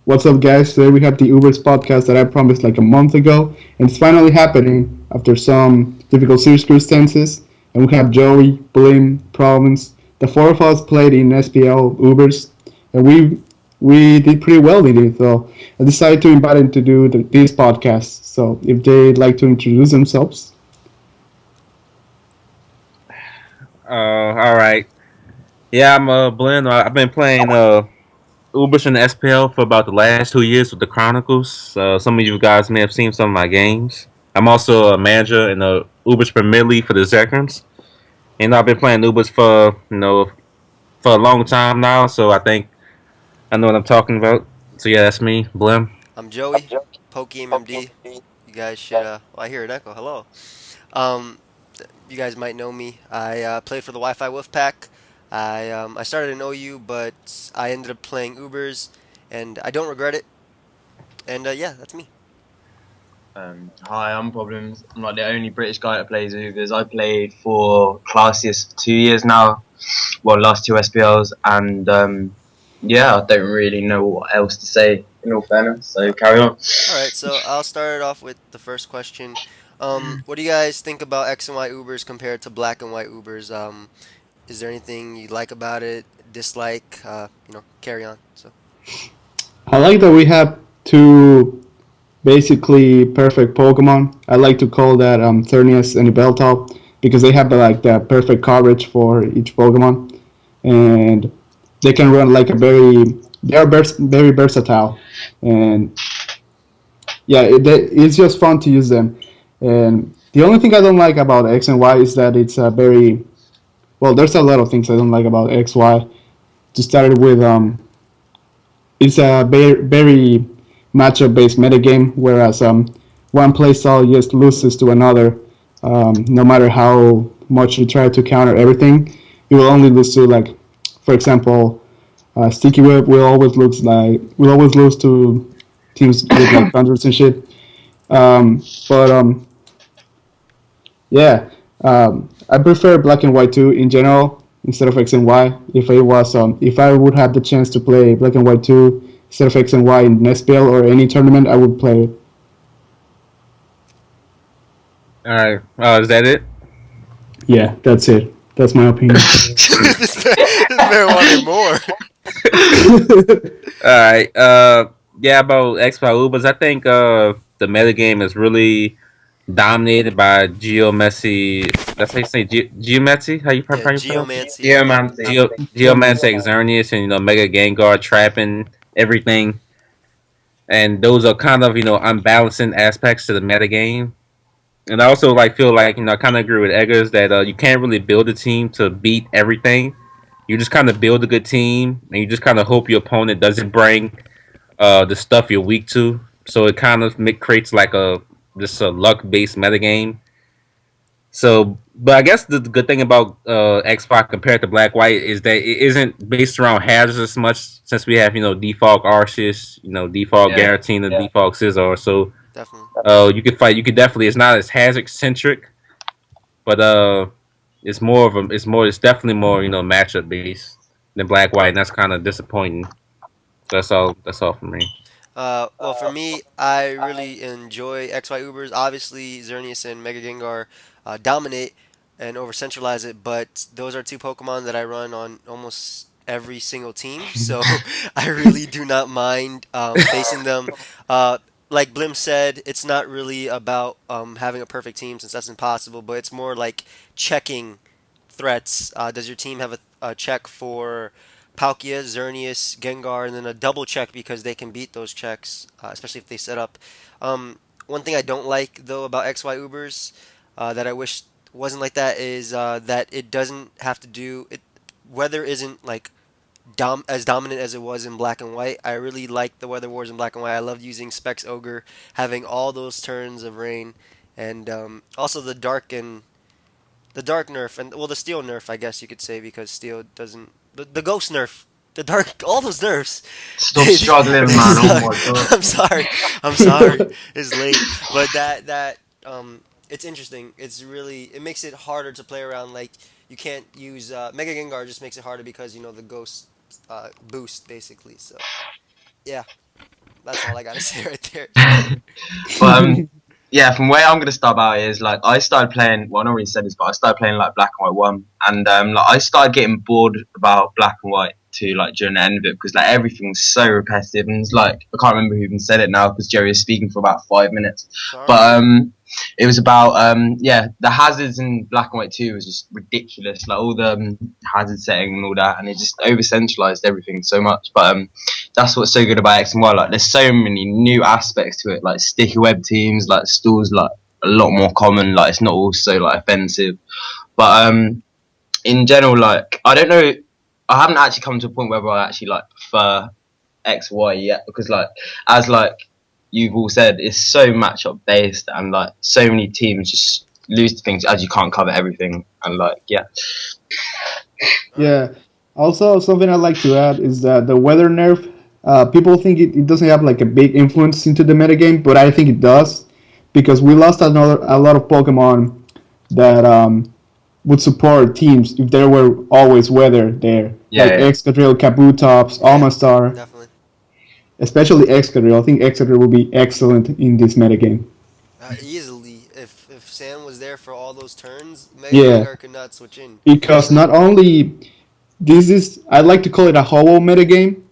What's up, guys? Today we have the Uber's podcast that I promised like a month ago, and it's finally happening after some difficult circumstances. And we have Joey, Blim, Province. The four of us played in SPL Ubers, and we did pretty well in it. So I decided to invite them to do this podcast. So if they'd like to introduce themselves. All right. Yeah, I'm Blend. I've been playing Ubers in the SPL for about the last 2 years with the Chronicles. Some of you guys may have seen some of my games. I'm also a manager in the Ubers Premier League for the Zekrans. And I've been playing Ubers for for a long time now, so I think I know what I'm talking about. So yeah, that's me, Blim. I'm Joey, Pokey MMD. You guys should, I hear an echo. Hello. Um, you guys might know me. I played for the Wi-Fi Wolfpack. I started in OU, but I ended up playing Ubers, and I don't regret it. And yeah, that's me. Hi, I'm Problems. I'm not the only British guy that plays Ubers. I played for Classius for 2 years now. Well, last two SPLs, and yeah, I don't really know what else to say. In all fairness, so carry on. All right, so I'll start it off with the first question. What do you guys think about X and Y Ubers compared to black and white Ubers? Is there anything you like about it, dislike? Carry on. So. I like that we have two basically perfect Pokemon. I like to call that Thurnius and Beltop because they have like the perfect coverage for each Pokemon, and they can run like a very versatile, and yeah, it's just fun to use them. And the only thing I don't like about X and Y is that it's a very well. There's a lot of things I don't like about X Y. To start with, it's a very matchup based metagame, whereas one playstyle just loses to another. No matter how much you try to counter everything, you will only lose to like, for example, Sticky Whip will always lose to teams with like thunders and shit. But yeah, I prefer black and white too in general instead of X and Y. If I would have the chance to play black and white too instead of X and Y in SPL or any tournament, I would play it. All right. Is that it? Yeah, that's it. That's my opinion. this man wanted more. All right. Yeah, about Xbox Ubers. I think the metagame is really dominated by Geomancy. That's how you say Geomancy. Yeah, How you pronounce it? geomancy. Yep. Geomancy. Geomancy, Xerneas, and Mega Gengar trapping everything. And those are kind of unbalancing aspects to the metagame. And I also feel like I kind of agree with Eggers that you can't really build a team to beat everything. You just kind of build a good team, and you just kind of hope your opponent doesn't bring the stuff you're weak to. So it kind of creates like a luck based metagame. So, but I guess the good thing about Xbox compared to Black White is that it isn't based around hazards as much, since we have default Arceus, default Yeah, Garatina, default Scizor. So Definitely. you could fight. You could definitely. It's not as hazard centric, but it's definitely more matchup based than Black White, and that's kind of disappointing. So that's all for me. Well, for me, I really enjoy XY Ubers. Obviously, Xerneas and Mega Gengar dominate and over centralize it, but those are two Pokemon that I run on almost every single team, so I really do not mind facing them. Uh, like Blim said, it's not really about having a perfect team since that's impossible, but it's more like checking threats. Does your team have a check for Palkia, Xerneas, Gengar, and then a double check because they can beat those checks, especially if they set up. One thing I don't like though about XY Ubers that I wish wasn't like that is that it doesn't have to do it. Weather isn't like as dominant as it was in Black and White. I really like the Weather Wars in Black and White. I loved using Specs Ogre, having all those turns of rain, and also the dark nerf and well the steel nerf I guess you could say because steel doesn't the ghost nerf the dark all those nerfs stop they, struggling, they man. Oh suck. my god. I'm sorry it's late but that it's interesting it's really it makes it harder to play around like you can't use Mega Gengar just makes it harder because the ghost boost basically so yeah. That's all I gotta say right there. Shit. But yeah, from where I'm gonna start out is like I started playing. Well, I already said this, but I started playing like Black and White One, and like I started getting bored about Black and White Two, like during the end of it, because like everything's so repetitive, and it's like I can't remember who even said it now because Jerry was speaking for about 5 minutes, Sorry. but it was about yeah, the hazards in Black and White Two was just ridiculous, like all the hazard setting and all that, and it just over centralized everything so much, but that's what's so good about X and Y. Like, there's so many new aspects to it, like sticky web teams, like stalls, like a lot more common. Like, it's not also like offensive, but in general, like I don't know, I haven't actually come to a point where I actually like prefer X Y yet because like as like you've all said, it's so matchup based and like so many teams just lose to things as you can't cover everything and like yeah. All right. Yeah. Also, something I'd like to add is that the weather nerf. People think it doesn't have like a big influence into the metagame, but I think it does because we lost a lot of Pokemon that would support teams if there were always weather there, Yeah, like yeah. Excadrill, Kabutops, Yeah, Almastar, definitely. especially Excadrill. I think Excadrill will be excellent in this metagame. Easily, if Sam was there for all those turns, Mega Yeah, Gengar could not switch in. because not only this is I like to call it a Ho-Oh metagame,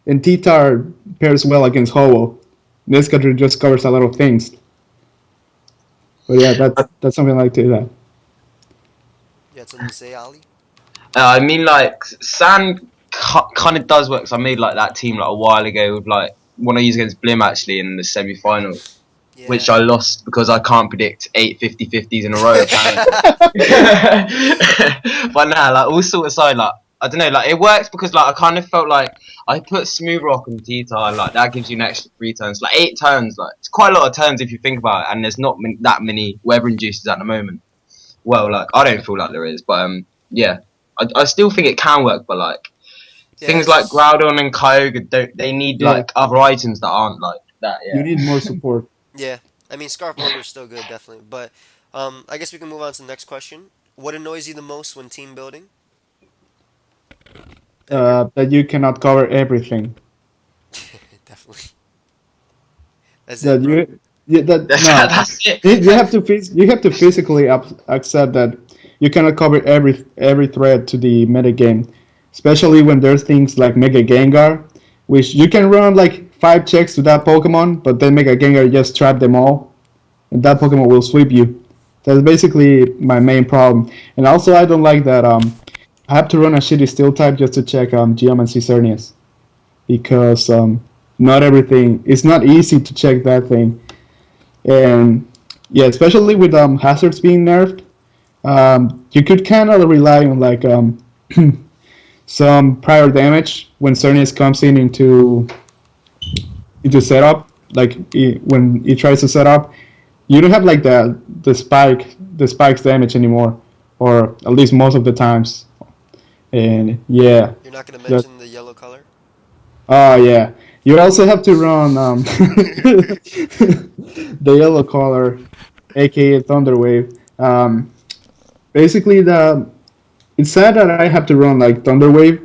and T-Tar pairs well against Ho-Oh. Excadrill just covers a lot of things. But yeah, that's something I like to that. You had something to say, Ali? I mean, like Sand kind of does work. Cause I made like that team like a while ago with like one I used against Blim actually in the semi-final, which Yeah. I lost because I can't predict 8 50-50s in a row. Apparently. But nah, like all sort aside, like I don't know, like it works because like I kind of felt like I put Smooth Rock and T-Tar, like that gives you an extra 3 turns, like 8 turns, like it's quite a lot of turns if you think about it, and there's not that many weather inducers at the moment. Well, like I don't feel like there is, but yeah, I still think it can work, but like Yeah, things it's like just Groudon and Kyogre don't they need Yeah, like other items that aren't like that? you Yeah. need more support. yeah. I mean, Scarf Ogre is still good, definitely. But I guess we can move on to the next question. What annoys you the most when team building? Edgar? That you cannot cover everything. Definitely. That's it, That bro. you, yeah, that no, That's it. you have to you have to physically accept that you cannot cover every thread to the metagame, especially when there's things like Mega Gengar, which you can run like 5 checks to that Pokemon, but then Mega Gengar just trap them all, and that Pokemon will sweep you. That's basically my main problem. And also, I don't like that I have to run a shitty Steel type just to check Geomancy Cernius because not everything. It's not easy to check that thing, and yeah, especially with hazards being nerfed, you could kind of rely on like some prior damage when Cernius comes in into setup. Like when he tries to set up, you don't have like the spikes damage anymore, or at least most of the times. And yeah, You're not gonna that, mention the yellow color? oh yeah. You also have to run the yellow color, aka Thunderwave. Basically, it's sad that I have to run like Thunderwave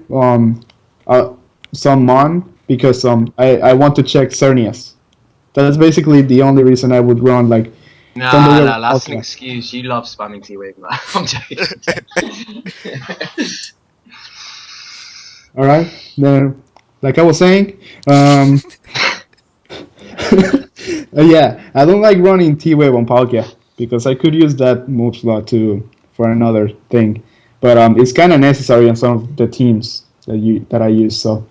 some mon because I want to check Cernius. That's basically the only reason I would run like Thunderwave That's an Ultra. excuse. You love spamming T-Wave, man. I'm joking. All right, then like I was saying, yeah, I don't like running T-Wave on Palkia because I could use that move slot to for another thing, but it's kind of necessary on some of the teams that I use. So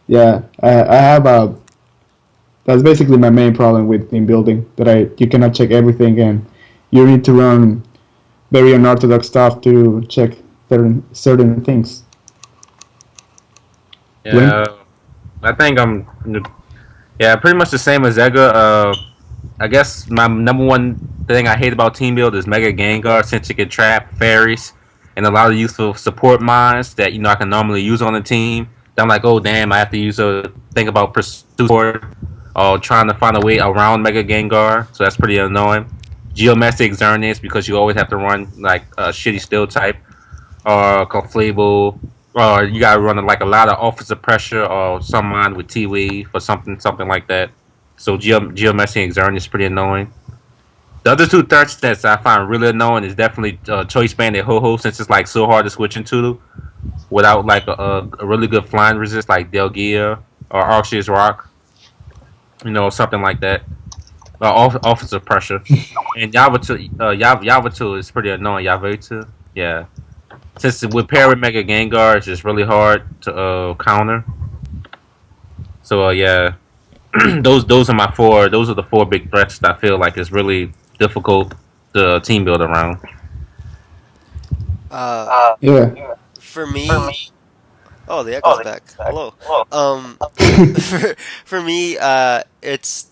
yeah, I have a that's basically my main problem with team building that I you cannot check everything and you need to run very unorthodox stuff to check certain things. Blink? Yeah, I think I'm. Yeah, pretty much the same as Edgar. I guess my number one thing I hate about Team Build is Mega Gengar since it can trap fairies and a lot of useful support mines that I can normally use on the team. Then I'm like, oh damn, I have to use a think about pursuit support or trying to find a way around Mega Gengar. So that's pretty annoying. Geometric Xerneas because you always have to run like a shitty steel type or Conflable or you gotta run like a lot of offensive pressure or some mine with T Wave or something like that. So Geometry and Xerneas is pretty annoying. The other two threats that I find really annoying is definitely Choice Band and Ho Ho, since it's like so hard to switch into without like a really good flying resist like Delgia or Arceus Rock, something like that. Offensive pressure. And Yavato is pretty annoying. Yavato, yeah. Since with pair with Mega Gengar, it's just really hard to counter. So yeah, those are my four. Those are the four big threats that I feel like is really difficult to team build around. Uh, Yeah. for me, oh, the echo's back. Hello. For for me, it's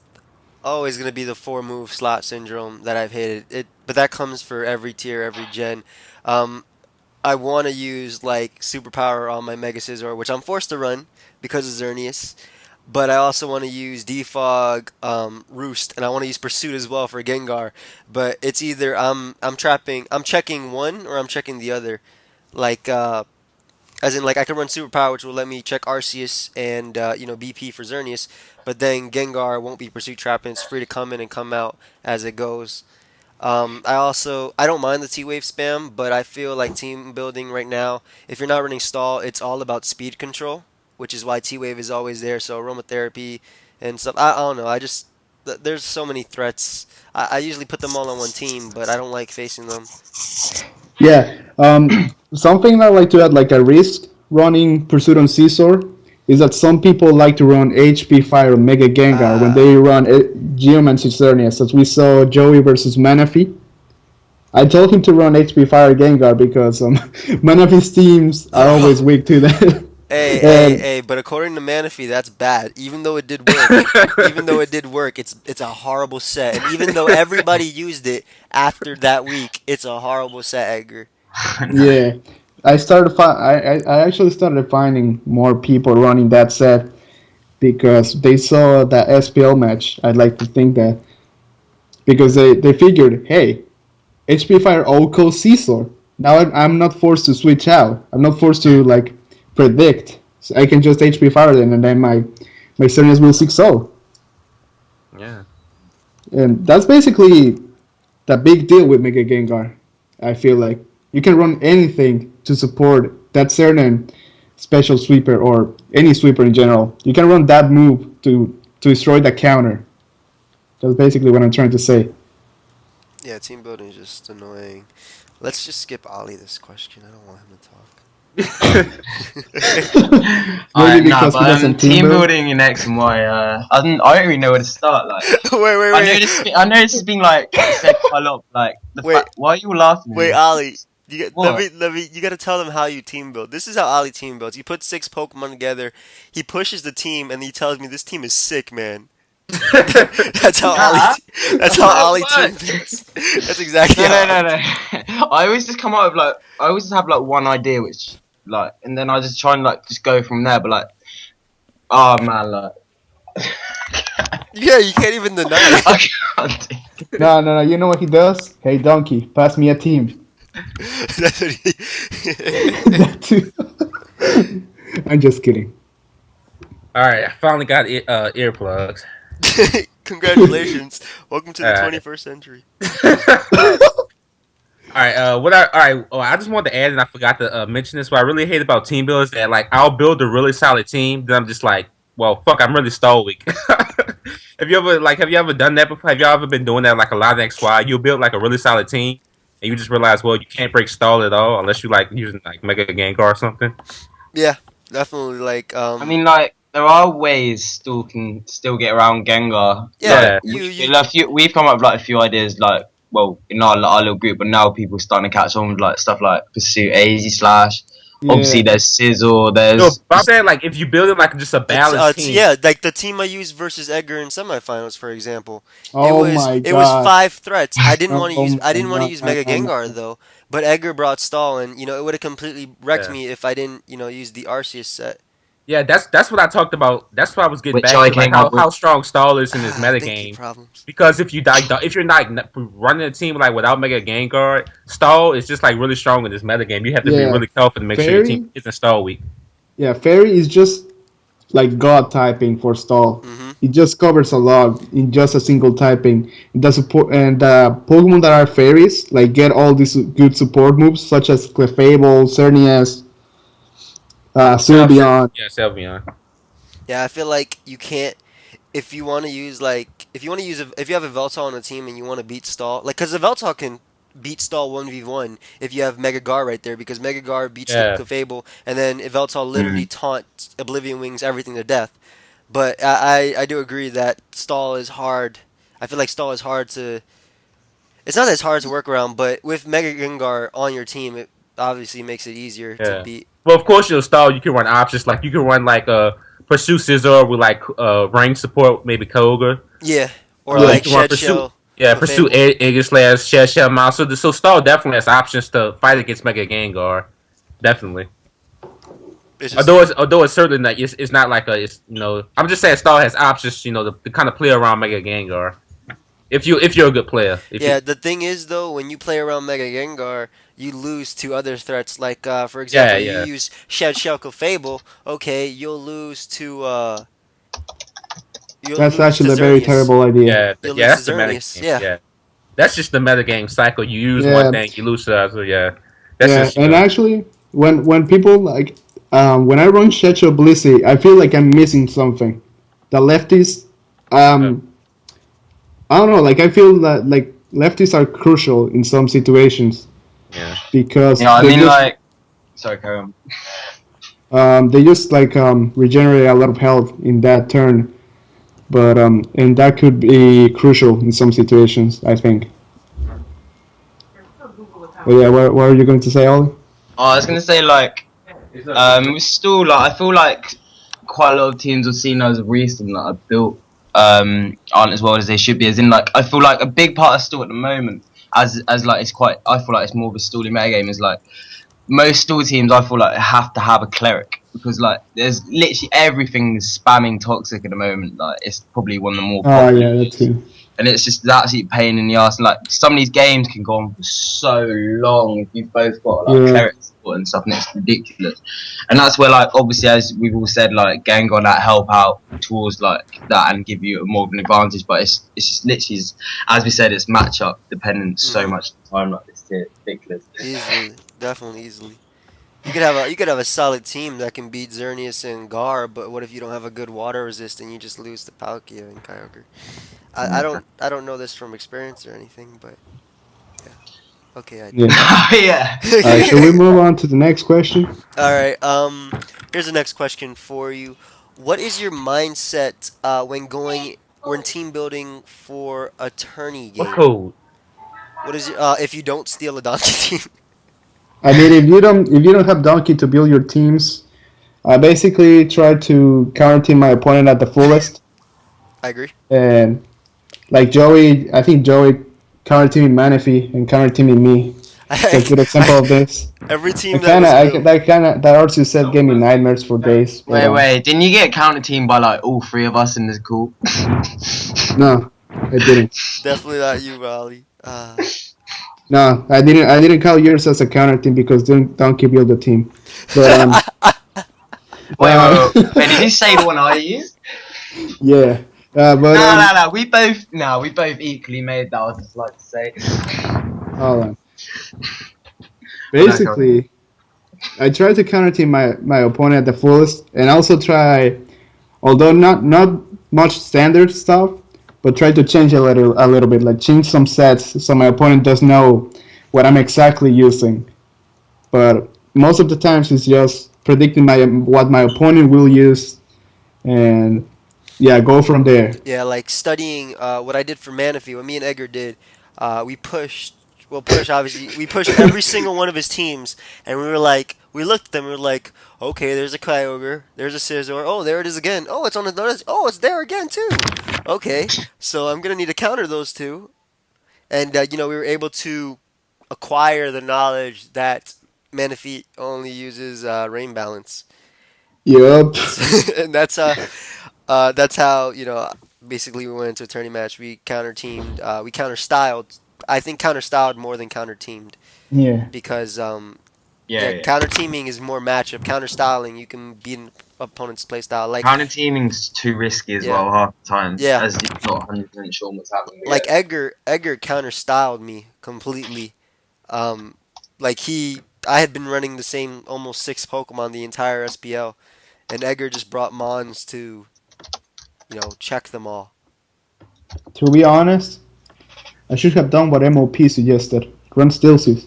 always gonna be the four move slot syndrome that I've hated. But that comes for every tier, every gen. Um, I want to use like superpower on my Mega Scizor, which I'm forced to run because of Xerneas. But I also want to use Defog, Roost, and I want to use Pursuit as well for Gengar. But it's either I'm checking one or I'm checking the other. Like as in like I can run Superpower, which will let me check Arceus and BP for Xerneas. But then Gengar won't be Pursuit trapping. It's free to come in and come out as it goes. I don't mind the T Wave spam, but I feel like team building right now, if you're not running stall, it's all about speed control, which is why T Wave is always there. So aromatherapy and stuff. I don't know. There's so many threats. I usually put them all on one team, but I don't like facing them. Yeah. Something I like to add, like a risk running Pursuit on Caesar, is that some people like to run HP Fire or Mega Gengar when Uh, they run Geomancy Xerneas, as we saw Joey versus Manaphy. I told him to run HP Fire Gengar because Manaphy's teams are always weak to that. and but according to Manaphy, that's bad. Even though it did work, even though it did work, it's a horrible set. And even though everybody used it after that week, it's a horrible set, Edgar. yeah, I actually started finding more people running that set because they saw that SPL match. I'd like to think that because they figured, hey, HP Fire Oko Caesar. Now I'm not forced to switch out. I'm not forced to like predict. So I can just HP Fire them, and then my Xerneas will 6-0. Yeah. And that's basically the big deal with Mega Gengar. I feel like you can run anything to support that certain special sweeper or any sweeper in general. You can run that move to destroy the counter. That's basically what I'm trying to say. Yeah, team building is just annoying. Let's just skip Ollie this question. I don't want him to talk. Maybe Alright, nah, because he but doesn't team team build. building in X and Y, I don't really know where to start. Like, Wait, I know this has been like said quite a lot. Like, the wait, fact, why are you laughing at wait, me? Ollie. What? Let me. You gotta tell them how you team build. This is how Ollie team builds. He puts six Pokemon together. He pushes the team, and he tells me this team is sick, man. That's how Nah, Ollie. That's that's how not how Ollie it team works. builds. That's exactly No, how no, Ollie. no, no. I always just come up with like, I always just have like one idea, which like, and then I just try and like just go from there. But like, oh man, like, Yeah, you can't even deny I it. can't. No. You know what he does? Hey, donkey, pass me a team. That's what That too. I'm just kidding. All right, I finally got earplugs. Congratulations. Welcome to All the right. 21st century. All right, all right. Oh, I just wanted to add, and I forgot to mention this. What I really hate about team builds is that like I'll build a really solid team, then I'm just like, well, fuck, I'm really stall weak. Have you ever done that before? Have y'all ever been doing that like a lot of XY? You build like a really solid team, and you just realize, well, you can't break stall at all unless you like using like Mega Gengar or something. Yeah, definitely. I mean, like, there are ways still can still get around Gengar. Yeah, Like, Yeah, we've come up with like a few ideas, like, well, in our little group, but now people are starting to catch on with like stuff like Pursuit, AZ Slash. Obviously, Yeah. there's Sizzle. no, There's but I'm saying like if you build it like just a balanced team. yeah, like the team I used versus Edgar in semifinals, for example. Oh my It was god. five threats. Oh I my didn't want to god. use Mega Gengar though, but Edgar brought stall, and it would have completely wrecked Yeah. me if I didn't use the Arceus set. Yeah, that's what I talked about. That's what I was getting which back I to, like came up with. how strong Stall is in this Thinking metagame. problems. Because if you're not running a team like without Mega Gengar, Stall is just like really strong in this metagame. You have to be Yeah. really careful to make sure your team Fairy? isn't Stall weak. Yeah, Fairy is just like God typing for stall. Hmm. It just covers a lot in just a single typing. The support and Pokemon that are fairies like get all these good support moves such as Clefable, Cernius, Sylveon. Yeah, Sylveon. Yeah, I feel like you can't if you want to use if you want to use if you have a Veltal on a team and you want to beat stall because the Veltal can beat stall 1v1 if you have Mega Gar right there because Mega Gar beats the Yeah, Clefable and then if Veltal literally Mm. taunts Oblivion Wings everything to death. But I do agree that stall is hard. I feel like stall is hard to. It's not as hard to work around, but with Mega Gengar on your team, it obviously makes it easier to yeah. beat. Well, of course, you'll stall. You can run options like you can run like pursue Scizor with like range support, maybe Koga. Yeah, or You like can run Shed pursue. Shell, Yeah, pursue Clefable. Aegislash, Shell Mouse. So stall definitely has options to fight against Mega Gengar. Definitely. It's just Although it's certainly not it's not like a it's I'm just saying Star has options to kind of play around Mega Gengar if you're a good player if you yeah. The thing is though, when you play around Mega Gengar, you lose to other threats. Like for yeah example, you yeah use Shed Shell Clefable. Okay, you'll That's lose to actually a very Xerneas. terrible idea. You'll yeah lose to that's the meta Xerneas. game Yeah, yeah that's just the meta game cycle. You use one Yeah, thing, you lose the other. Yeah, that's yeah, just and actually, when people like when I run Shecho Blissey, I feel like I'm missing something. The lefties, uh, um, I don't know, like I feel that like lefties are crucial in some situations yeah because Yeah, I mean, like, sorry, carry on. they just like regenerate a lot of health in that turn, but and that could be crucial in some situations, I think. But yeah, what are you going to say, Ollie? Oh, I was gonna say like, it's still like I feel like quite a lot of teams have seen as of recent that are built aren't as well as they should be. As in, like, I feel like a big part of still at the moment, as like it's quite. I feel like it's more of a stalling metagame. Is like most stall teams, I feel like have to have a cleric because like there's literally everything is spamming toxic at the moment. Like it's probably one of the more Oh popular yeah, that's uses. it. And it's just an absolute pain in the ass. And like some of these games can go on for so long if you've both got like Yeah, cleric support and stuff, and it's ridiculous. And that's where like obviously as we've all said, like Gengar that help out towards like that and give you more of an advantage. But it's just literally as we said, it's matchup dependent so hmm much of the time. Like it's ridiculous. easily, definitely easily. You could have a solid team that can beat Xerneas and Gar, but what if you don't have a good water resist and you just lose to Palkia and Kyogre? I don't know this from experience or anything, but yeah. Okay, I do. yeah. Yeah. All right, should we move on to the next question? All right. Here's the next question for you. What is your mindset when team building for a tourney what game? code What is your, if you don't steal a donkey team? I mean, if you don't have Donkey to build your teams, I basically try to counter team my opponent at the fullest, I agree. and like Joey, I think Joey counter teaming Manaphy and counter teaming me. It's a good example of this. Every I team that kind of, was I, built. that Artsy set gave me nightmares for days. But Wait. Didn't you get counter team by like all three of us in this call? no, I didn't. Definitely not you, Raleigh. No, I didn't. I didn't call yours as a counter team because Donkey built the team. But uh, Wait, did you say the one I used? yeah. But No. We both equally made that. I would just like to say. hold on. Well, no, go Basically, I try to counter team my opponent at the fullest, and also try, although not much standard stuff, but try to change a little bit, like change some sets so my opponent does know what I'm exactly using. But most of the times it's just predicting my what my opponent will use, and yeah, go from there. Yeah, like studying what I did for Manaphy, what me and Edgar did, we pushed, well, push, obviously, we pushed every single one of his teams, and we looked at them, we were like, okay, there's a Kyogre, there's a Scizor, oh, there it is again, oh, it's on another, oh, it's there again, too. Okay, so I'm going to need to counter those two, and, we were able to acquire the knowledge that Manaphy only uses Rain Balance. Yup. And that's how basically we went into a tourney match. We counter teamed. We counter styled. I think counter styled more than counter teamed Yeah. because Yeah, Yeah. counter teaming is more matchup. Counter styling, you can beat an opponent's play style. Like, Counter teaming's too risky as yeah, well half the time, yeah. as you're not 100% sure what's happening. But Like yeah, Edgar counter styled me completely. Um, like I had been running the same almost 6 Pokemon the entire SPL, and Edgar just brought Mons to, check them all. To be honest, I should have done what MOP suggested. Run Stilsies.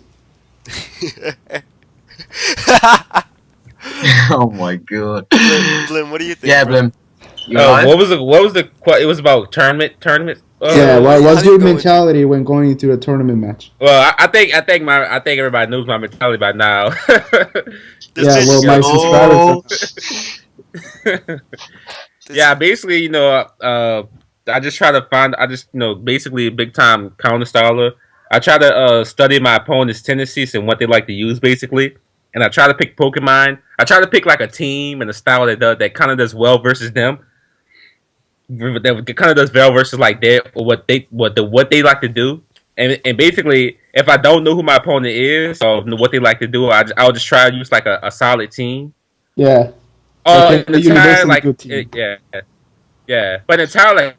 oh my god. Blim, what do you think, Yeah, bro? Blim, you alive? It was about tournament. Yeah, Yeah, how what's do you your go into? mentality when going into a tournament match? Well, I think everybody knows my mentality by now. This Yeah, well, bitch, my subscribers. Oh, this Yeah, basically, I just try to find. I just, basically a big time counter styler. I try to study my opponent's tendencies and what they like to use, basically, and I try to pick Pokemon. I try to pick like a team and a style that kind of does well versus them. That kind of does well versus like their or what they like to do. And basically, if I don't know who my opponent is or what they like to do, I'll just try to use like a solid team. Yeah, like In a the entire universally like good team. yeah. Yeah, but in town like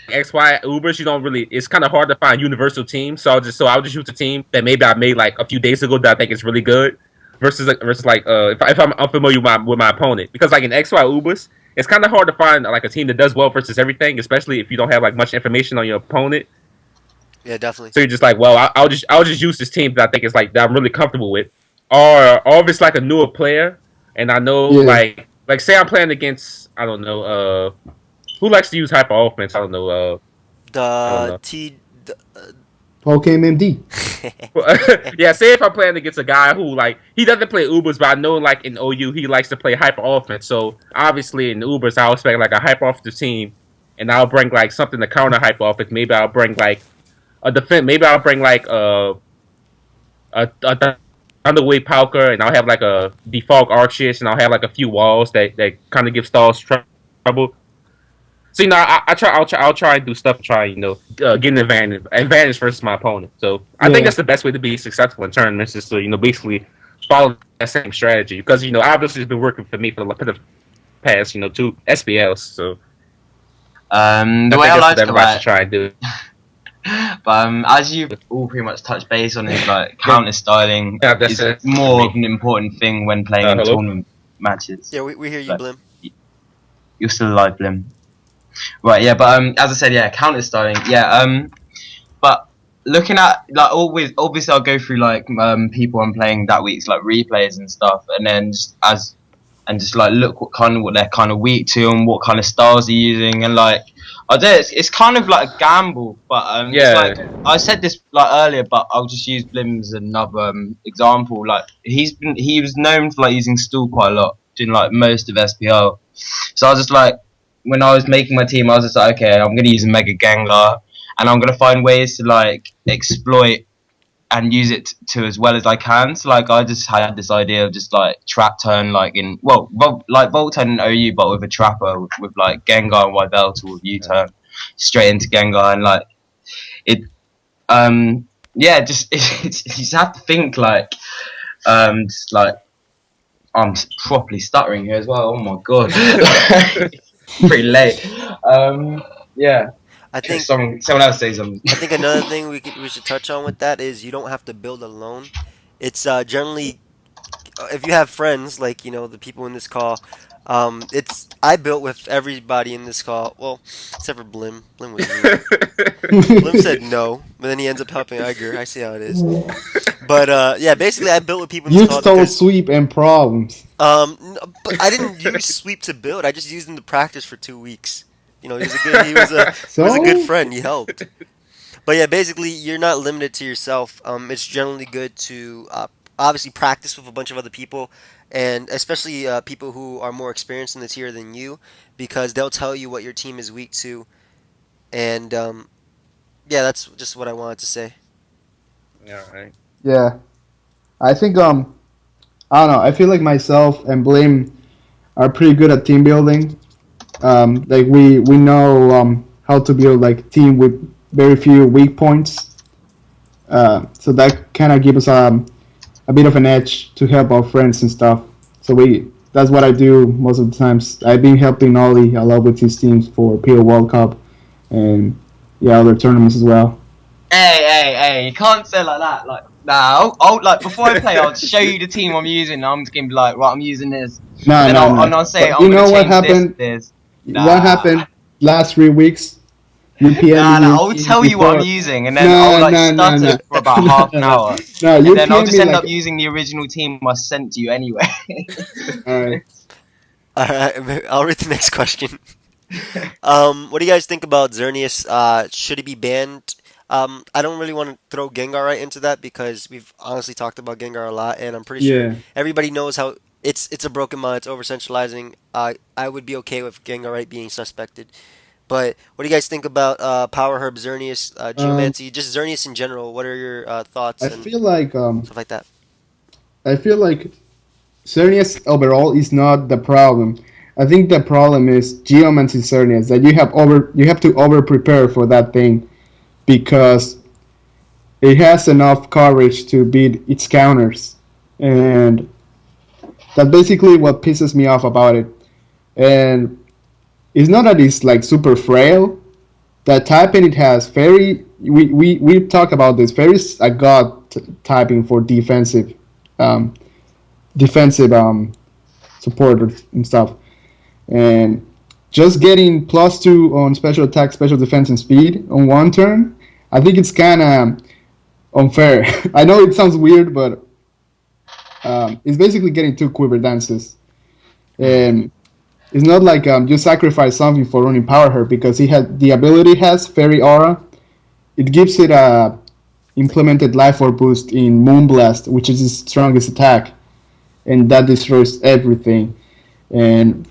XY Ubers, you don't really. It's kind of hard to find universal teams. I'll just use a team that maybe I made like a few days ago that I think is really good versus like if I'm unfamiliar with my opponent because like in XY Ubers, it's kind of hard to find like a team that does well versus everything, especially if you don't have like much information on your opponent. Yeah, definitely. So you're just like, well, I'll just use this team that I think is like that I'm really comfortable with, or if it's like a newer player and I know Yeah, like say I'm playing against I don't know who likes to use hyper offense? I don't The know. T. The, Pokemon D. Yeah, say if I'm playing against a guy who like he doesn't play Ubers, but I know like in OU he likes to play hyper offense. So obviously in Ubers I'll expect like a hyper offensive team, and I'll bring like something to counter hyper offense. Maybe I'll bring like a defense. Maybe I'll bring like a Thunderwave Pauker, and I'll have like a default Arceus, and I'll have like a few walls that kind of give stalls trouble. So I'll try and do stuff to try get an advantage versus my opponent. So I think Yeah, that's the best way to be successful in tournaments is to basically follow that same strategy because obviously it's been working for me for the past two SPLs. So the I way think I that's like what to everybody should like, try and do. but as you've all pretty much touched base on, is like counter styling Yeah, that's is it. more of an important thing when playing in Hello. tournament matches. Yeah, we hear you, Like, Blim. you're still alive, Blim. Right, yeah, but as I said, yeah, counter styling, yeah. But looking at like always, obviously, I'll go through like people I'm playing that week's like replays and stuff, and then just like look what they're kind of weak to and what kind of styles they're using, and like I don't know, it's kind of like a gamble, but it's like Yeah. I said this like earlier, but I'll just use Blim as another example. Like he was known for like using Stool quite a lot during like most of SPL, so I was just like when I was making my team, I was just like, okay, I'm gonna use a Mega Gengar, and I'm gonna find ways to like exploit and use it to as well as I can. So like I just had this idea of just like trap turn like in like Volt turn in OU but with a trapper with like Gengar and Yveltal with U turn straight into Gengar and like it yeah just you just have to think like just like I'm properly stuttering here as well. Oh my god. Pretty late. Yeah. I think Someone else say something. I think another thing we should touch on with that is you don't have to build alone. It's generally if you have friends like the people in this call. It's I built with everybody in this call. Well, except for Blim. Blim was rude. Blim said no, but then he ends up helping Iger. I see how it is. But yeah, basically I built with people in you this call stole because sweep and problems. but I didn't use sweep to build. I just used him to practice for 2 weeks. He was a good So friend. He helped. But yeah, basically you're not limited to yourself. It's generally good to obviously practice with a bunch of other people, and especially people who are more experienced in the tier than you, because they'll tell you what your team is weak to. And yeah, that's just what I wanted to say. Yeah, right. yeah, I think I don't know. I feel like myself and Blame are pretty good at team building. Like we know how to build like team with very few weak points. So that kind of gives us a bit of an edge to help our friends and stuff. So we that's what I do most of the times. I've been helping Ollie a lot with his teams for PO World Cup and yeah, other tournaments as well. Hey, you can't say like that. Like, nah, I'll like before I play, I'll show you the team I'm using. And I'm just gonna be like, right, I'm using this, and No, then no, I'll no. and I'll say But I'm you gonna know what change this, happened? this. What Nah, happened last 3 weeks? You PM nah, me your I'll team tell you what I'm before. using, and then I'll No, like no, no, stutter no, for about no, half no, an no. hour, No, and you then I'll PM just me end like. up using the original team I sent to you anyway. All right. All right, I'll read the next question. What do you guys think about Xerneas? Should he be banned? I don't really want to throw Gengar right into that because we've honestly talked about Gengar a lot, and I'm pretty sure Yeah. everybody knows how it's a broken mod. It's over centralizing. I would be okay with Gengar right being suspected. But what do you guys think about Power Herb, Xerneas, Um, Geomancy, just Xerneas in general? What are your thoughts I and feel like stuff like that? I feel like Cernius overall is not the problem. I think the problem is Geomancy Cernius that you have to over prepare for that thing because it has enough coverage to beat its counters, and that's basically what pisses me off about it. And it's not that it's like super frail. That typing it has very we talk about this very a god typing for um, defensive supporters and stuff. And just getting +2 on special attack, special defense, and speed on one turn, I think it's kind of unfair. I know it sounds weird, but it's basically getting two quiver dances. And it's not like you sacrifice something for running power her because he had the ability has fairy aura. It gives it a implemented life orb boost in Moonblast, which is its strongest attack, and that destroys everything. And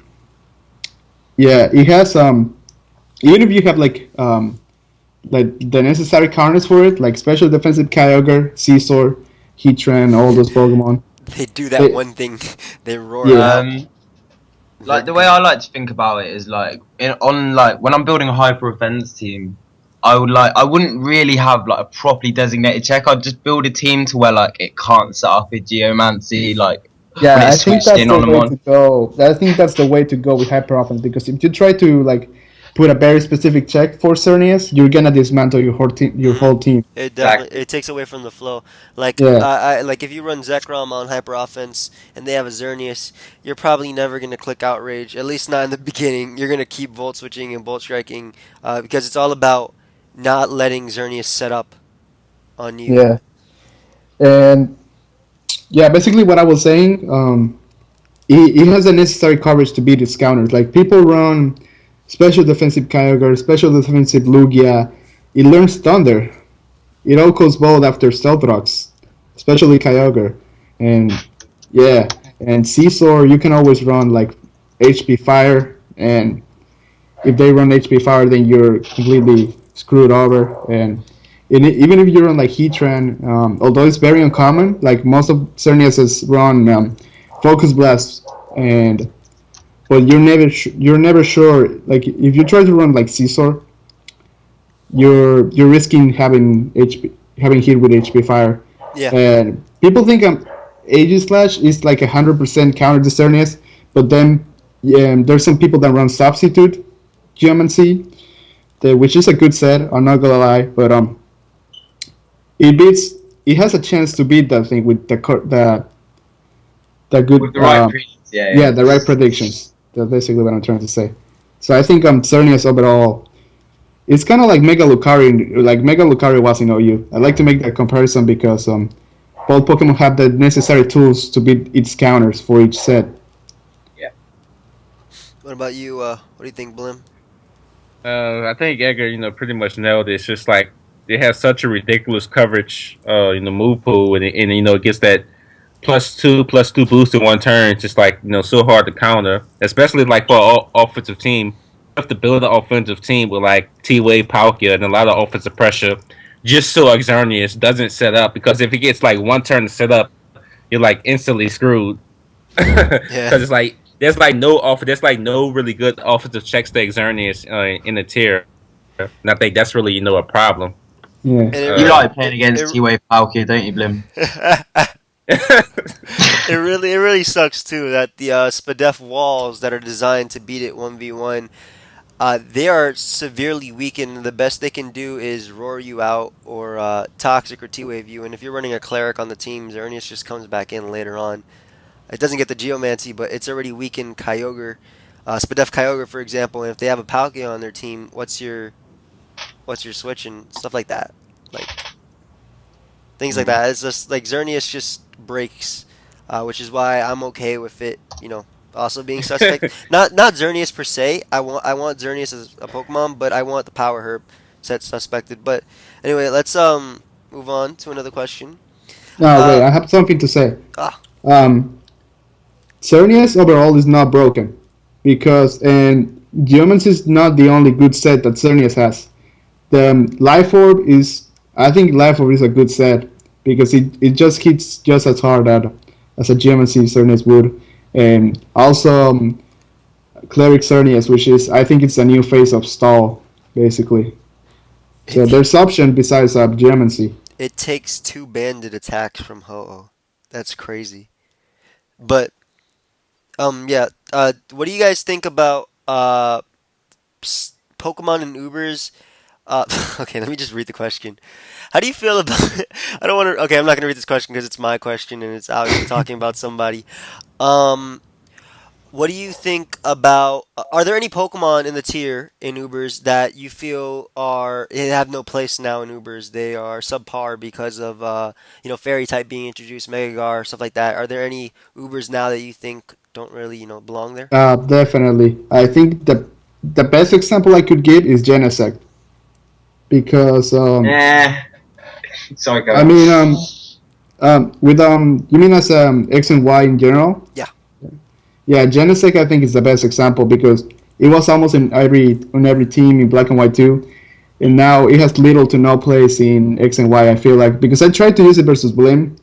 yeah, it has even if you have like the necessary counters for it, like special defensive Kyogre, Scizor, Heatran, all those Pokemon. They do that They, one thing. They roar yeah, out. um, like Very the way good. I like to think about it is like on like when I'm building a hyper offense team, I wouldn't really have like a properly designated check. I'd just build a team to where like it can't set up a geomancy like when yeah. I it's think switched that's in the on them way on. to go. I think that's the way to go with hyper offense because if you try to like put a very specific check for Cernius, you're gonna dismantle your whole team. Your Hmm. whole team. It definitely Exactly. it takes away from the flow. Like Yeah, like if you run Zekrom on hyper offense and they have a Xerneas, you're probably never gonna click outrage. At least not in the beginning. You're gonna keep volt switching and volt striking because it's all about not letting Xerneas set up on you. yeah, and yeah. Basically, what I was saying, he has the necessary coverage to beat his counters. Like people run special defensive Kyogre, special defensive Lugia. It learns Thunder. It all goes bold after Stealth Rocks, especially Kyogre. And yeah, and Scizor, you can always run like HP Fire, and if they run HP Fire, then you're completely screwed over. And even if you run like Heatran, although it's very uncommon, like most of Xerneas run Focus Blast, and but you're never sure. Like if you try to run like Scizor, you're risking having HP having hit with HP Fire, Yeah. and people think Aegis Slash is like 100% counter to Xerneas, but then there's some people that run Substitute Geomancy, which is a good set. I'm not gonna lie, but it beats. It has a chance to beat that thing with the With good the right pre's, yeah. yeah, the right predictions. That's basically what I'm trying to say. So I think Xerneas overall, it's kind of like Mega Lucario. Like Mega Lucario was in OU. I like to make that comparison because both Pokemon have the necessary tools to beat its counters for each set. Yeah. What about you? What do you think, Blim? I think Edgar, pretty much nailed it. It's just like they have such a ridiculous coverage, move pool, and it gets that +2 boost in one turn. It's just like so hard to counter, especially like for an offensive team. You have to build an offensive team with like T-Way, Palkia, and a lot of offensive pressure, just so Xerneas doesn't set up. Because if he gets like one turn to set up, you're like instantly screwed. Yeah. Because it's like there's like no really good offensive checks to Xerneas in the tier, and I think that's really a problem. Yeah, And it You Uh, really like playing against it, T-Wave Palkia, don't you, Blim? it It really sucks too that the Spadef walls that are designed to beat it 1v1, they are severely weakened. The best they can do is roar you out or toxic or T-wave you. And if you're running a cleric on the team, Xerneas just comes back in later on. It doesn't get the Geomancy, but it's already weakened Kyogre. Spadef Kyogre, for example, and if they have a Palkia on their team, what's your switch and stuff like that. Like things like that. It's just like Xerneas just breaks, which is why I'm okay with it. Also being suspect. Not Xerneas per se. I want Xerneas as a Pokemon, but I want the Power Herb set suspected. But anyway, let's move on to another question. No, wait, Uh, I have something to say. ah, Um, Xerneas overall is not broken because and Geomans is not the only good set that Xerneas has. The Life Orb is I think Life Orb is a good set because it just hits just as hard as a Geomancy Xerneas would, and also Cleric Xerneas, which is I think it's a new phase of stall basically. So it, there's option besides Geomancy. it takes two banded attacks from Ho-Oh. That's crazy. But yeah. What do you guys think about Pokemon and Ubers? Okay, let me just read the question. How do you feel about? I don't want to. Okay, I'm not gonna read this question because it's my question and it's obviously talking about somebody. Um, what do you think about? Are there any Pokemon in the tier in Ubers that you feel they have no place now in Ubers? They are subpar because of Fairy type being introduced, Megagar, stuff like that. Are there any Ubers now that you think don't really belong there? Definitely. I think the best example I could give is Genesect because Yeah. Sorry, I go. mean with you mean as X and Y in general? Yeah. Yeah, Genesect I think is the best example because it was almost in every team in Black and White too, and now it has little to no place in X and Y. I feel like because I tried to use it versus Blim,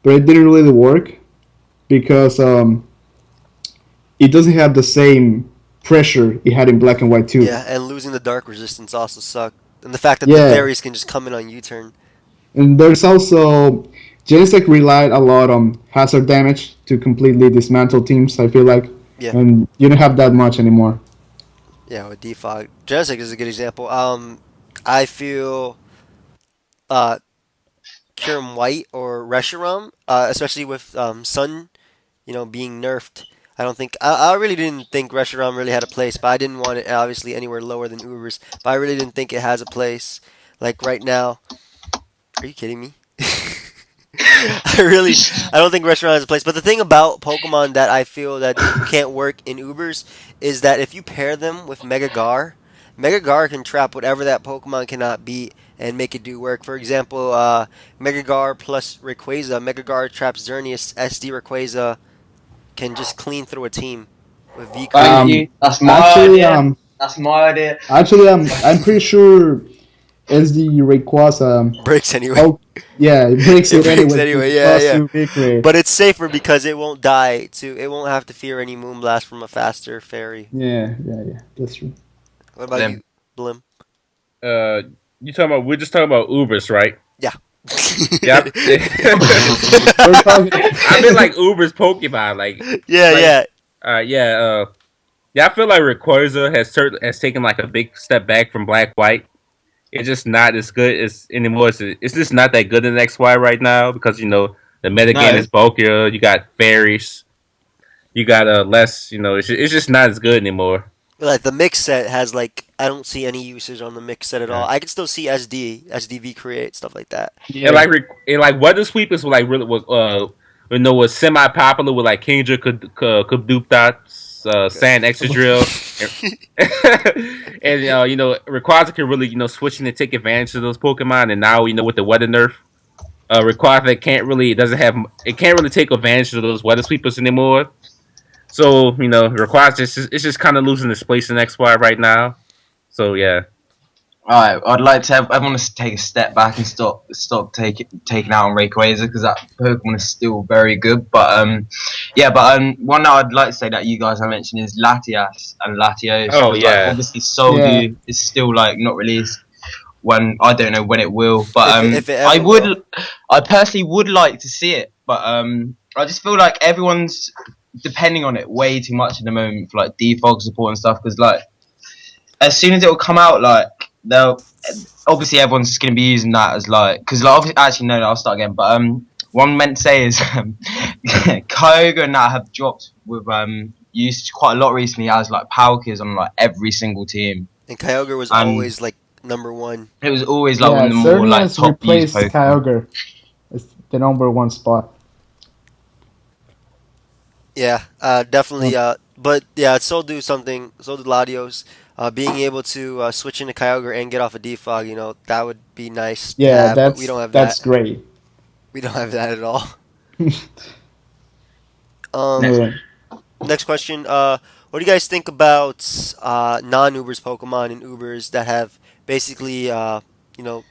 but it didn't really work because it doesn't have the same pressure it had in Black and White too. Yeah, and losing the dark resistance also sucked. And the fact that the Yeah, fairies can just come in on U-turn. and there's also Genesect relied a lot on hazard damage to completely dismantle teams. I feel like, Yeah, and you don't have that much anymore. yeah, with Defog. Genesect is a good example. I feel uh, Kyurem White or Reshiram, especially with Sun, being nerfed. I really didn't think Reshiram really had a place, but I didn't want it obviously anywhere lower than Ubers. But I really didn't think it has a place. Like right now, are you kidding me? I don't think restaurant has a place. But the thing about Pokemon that I feel that can't work in Ubers is that if you pair them with Megagar can trap whatever that Pokemon cannot beat and make it do work. For example, Megagar plus Rayquaza. Megagar traps Xerneas. SD Rayquaza can just clean through a team with V Thank Create. Um, you. That's my actually, idea. That's my idea. I'm pretty sure SD Rayquaza. Breaks anyway. Oh, yeah, it breaks It it breaks anyway. anyway. Yeah, Plus yeah. two victory. But it's safer because it won't die. It won't have to fear any Moonblast from a faster fairy. Yeah. That's true. What about you, Blim. Blim? uh, you talking about? We're just talking about Ubers, right? Yeah. Yep. We're talking. I've been like Uber's Pokemon, Yeah, like, yeah. yeah, yeah. I feel like Rayquaza has taken like a big step back from Black White. It's just not as good as anymore. It's just not that good in XY right now because the meta game No. is bulkier. You got fairies. You got less. It's just not as good anymore. Like the mix set has I don't see any usage on the mix set at all. Yeah. I can still see SDV create stuff like that. And Yeah. like Weather Sweepers were like really was semi popular with like Kendra Kubdupdot, Sand Extra Drill, and Rayquaza can really switch in and take advantage of those Pokemon. And now with the weather nerf, Rayquaza can't really take advantage of those Weather Sweepers anymore. So Rayquaza it's just kind of losing its place in XY right now. So yeah. Alright, I'd like to. I want to take a step back and stop taking out on Rayquaza because that Pokemon is still very good. But one that I'd like to say that you guys have mentioned is Latias and Latios. Oh, 'Cause, yeah. obviously Soldew is still not released. When I don't know when it will, but If it ever will. I personally would like to see it but I just feel like everyone's depending on it way too much at the moment for like defog support and stuff. Because like as soon as it will come out, like they'll obviously everyone's just gonna be using that as like because like obviously actually no, I'll start again. But what I meant to say is Kyogre and that have dropped with used quite a lot recently as like power keys on like every single team, And Kyogre was and always like number one. it was always like one Yeah, of the more like Xerneas top used replaced Pokemon. Kyogre as the number one spot. Yeah, definitely. But yeah, so do something. So do Latios. Being able to switch into Kyogre and get off a defog, that would be nice to Yeah, have. But we don't have that's that. great. We don't have that at all. Um, Next, Yeah. Next question. What do you guys think about non-Ubers Pokemon and Ubers that have basically,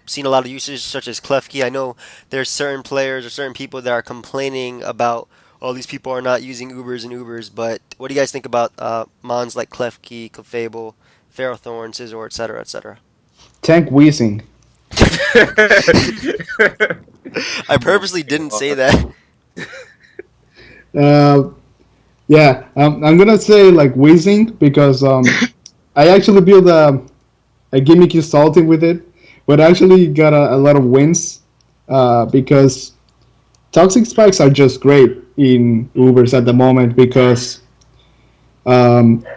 seen a lot of usage, such as Klefki? I know there's certain players or certain people that are complaining about, oh, these people are not using Ubers and Ubers. But what do you guys think about Mons like Klefki, Clefable, Ferrothorn, Scizor, etc., etc.? Tank Weezing. I purposely didn't say that. Uh, yeah, I'm gonna say like Weezing because I actually built a gimmicky salting with it, but I actually got a lot of wins because toxic spikes are just great in Ubers at the moment because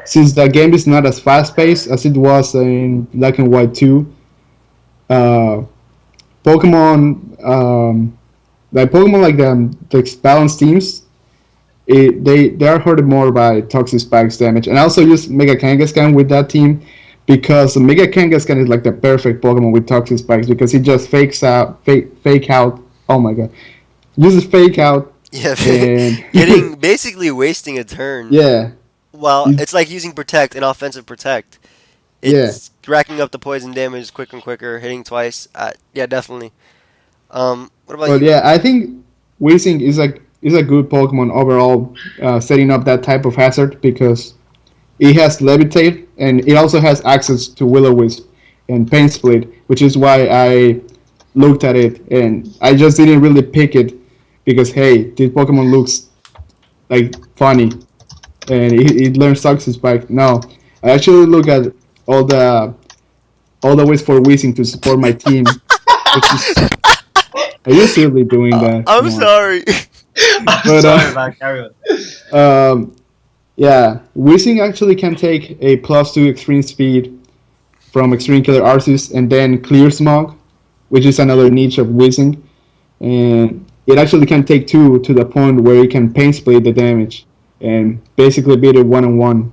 since the game is not as fast paced as it was in Black and White 2, uh, Pokemon Pokemon like the balanced teams they are hurted more by toxic spikes damage. And I also use Mega Kangaskhan with that team because Mega Kangaskhan is like the perfect Pokemon with toxic spikes because he just fake out. Oh my god, uses fake out Yeah, and basically wasting a turn. yeah, Well, he's- it's like using Protect and offensive Protect. yeah. It's racking up the poison damage quicker and quicker, hitting twice. Yeah, definitely. What about But you? yeah, I think Weezing is a good Pokemon overall, setting up that type of hazard because it has Levitate and it also has access to Will-O-Wisp and Pain Split, which is why I looked at it and I just didn't really pick it because hey, this Pokemon looks like funny and it learns Toxic Spike. No, I actually look at all the all the ways for Weezing to support my team, which is are you seriously doing that? I'm Come on. sorry. I'm But sorry, man. Carry on. yeah, Weezing actually can take a +2 extreme speed from Extreme Killer Arceus and then Clear Smog, which is another niche of Weezing. And it actually can take two to the point where it can pain split the damage and basically beat it one on one.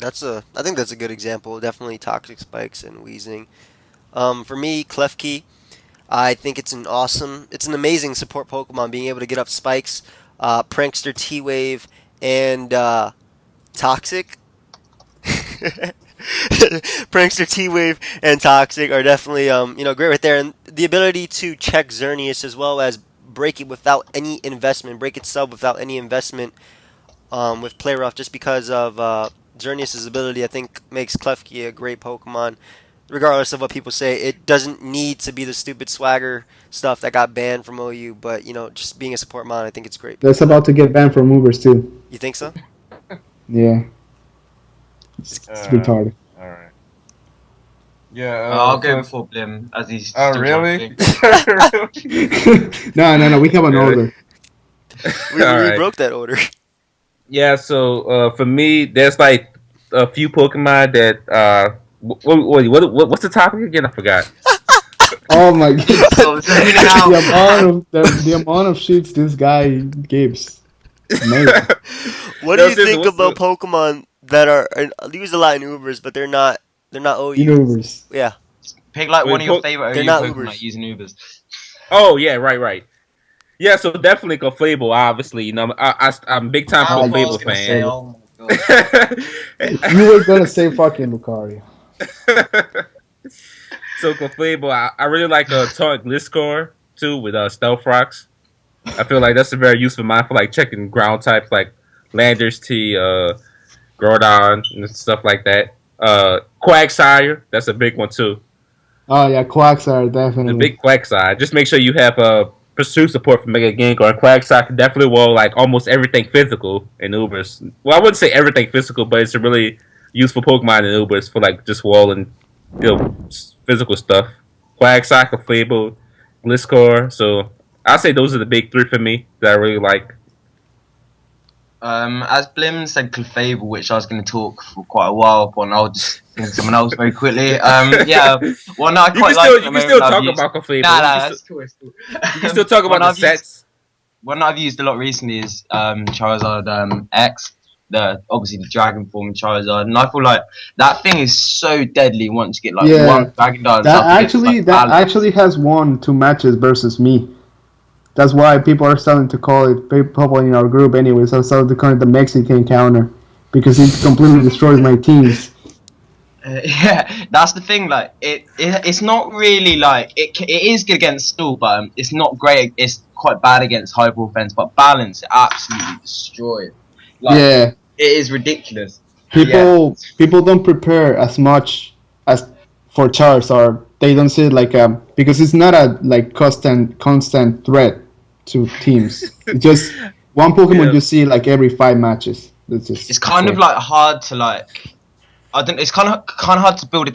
I think that's a good example. Definitely Toxic Spikes and Wheezing. For me, Klefki, I think it's an amazing support Pokemon, being able to get up spikes, Prankster, T-Wave, and Toxic. Prankster, T-Wave, and Toxic are definitely great right there, and the ability to check Xerneas as well as break it without any investment, break its sub without any investment with Play Rough, just because of Xerneas' ability, I think makes Klefki a great Pokemon. Regardless of what people say, it doesn't need to be the stupid swagger stuff that got banned from OU, but just being a support mon, I think it's great. That's about to get banned from Ubers too. You think so? Yeah, it's retarded. All right. Yeah. I'll go for Blim as he's. Oh, still really? jumping. No, we have an Really? order. We All right. broke that order. Yeah. So for me, there's like a few Pokemon that what's the topic again? I forgot. Oh my god. So it's zooming out. The amount of shits this guy gives. Amazing. What No, do you seriously, think what's about the- Pokemon that are used a lot in Ubers, but they're not OU? Ubers. Yeah, Pick like Wait, one of your favorite they're OU not Pokemon Ubers. like using Ubers. Oh yeah, right. Yeah, so definitely Clefable, obviously. I'm a big time Oh, I was Clefable gonna fan. say, oh my god. You were gonna say fucking Lucario. So Clefable, I really like Taunt Gliscor too with Stealth Rocks. I feel like that's a very useful mod for like checking ground types like Landers T, Groudon, and stuff like that. Quagsire, that's a big one too. Oh yeah, Quacks are The definitely. big Quagsire. Just make sure you have Pursue support for Mega Gengar. And Quagsire definitely will like almost everything physical in Ubers. Well, I wouldn't say everything physical, but it's a really useful Pokemon in Ubers for like just wall and physical stuff. Quagsire, Clefable, Gliscor. So I'll say those are the big three for me that I really like. As Blim said Clefable, which I was going to talk for quite a while upon, I'll just think of someone else very quickly. Yeah, one that I quite like. You can still talk about Clefable. That's cool. You can still talk about the sets. One I've used a lot recently is Charizard X, obviously the Dragon form Charizard, and I feel like that thing is so deadly once you get like one Dragon dance. That actually has won 2 matches versus me. That's why people are starting to call it, people in our group anyways, I'm starting to call it the Mexican counter, because it completely destroys my teams. Yeah, that's the thing. Like it's not really like it is good against stall, but it's not great. It's quite bad against high ball fence, but balance it absolutely destroyed. Like, it is ridiculous. People don't prepare as much as for Charizard. They don't see it like because it's not a like constant threat to teams. It's just one Pokemon you see like every 5 matches. It's kind of like hard to like. I don't. It's kind of hard to build a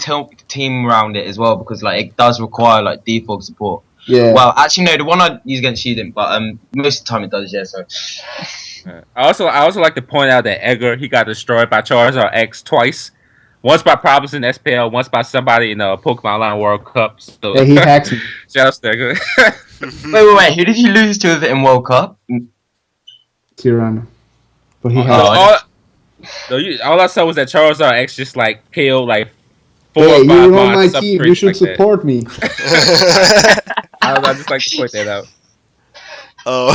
team around it as well, because like it does require like defog support. Yeah. Well, actually no, the one I use against you didn't, but most of the time it does. Yeah. So. I also like to point out that Edgar, he got destroyed by Charizard X twice. Once by problems in SPL, once by somebody in the Pokemon Online World Cup. So yeah, he hacks me. Shout out to Edgar. Wait. Who did you lose to in World Cup? Tirana. But he hacked all I saw was that Charizard X just like killed like 4 or 5 you're on my team. You should support me. I just like to point that out. All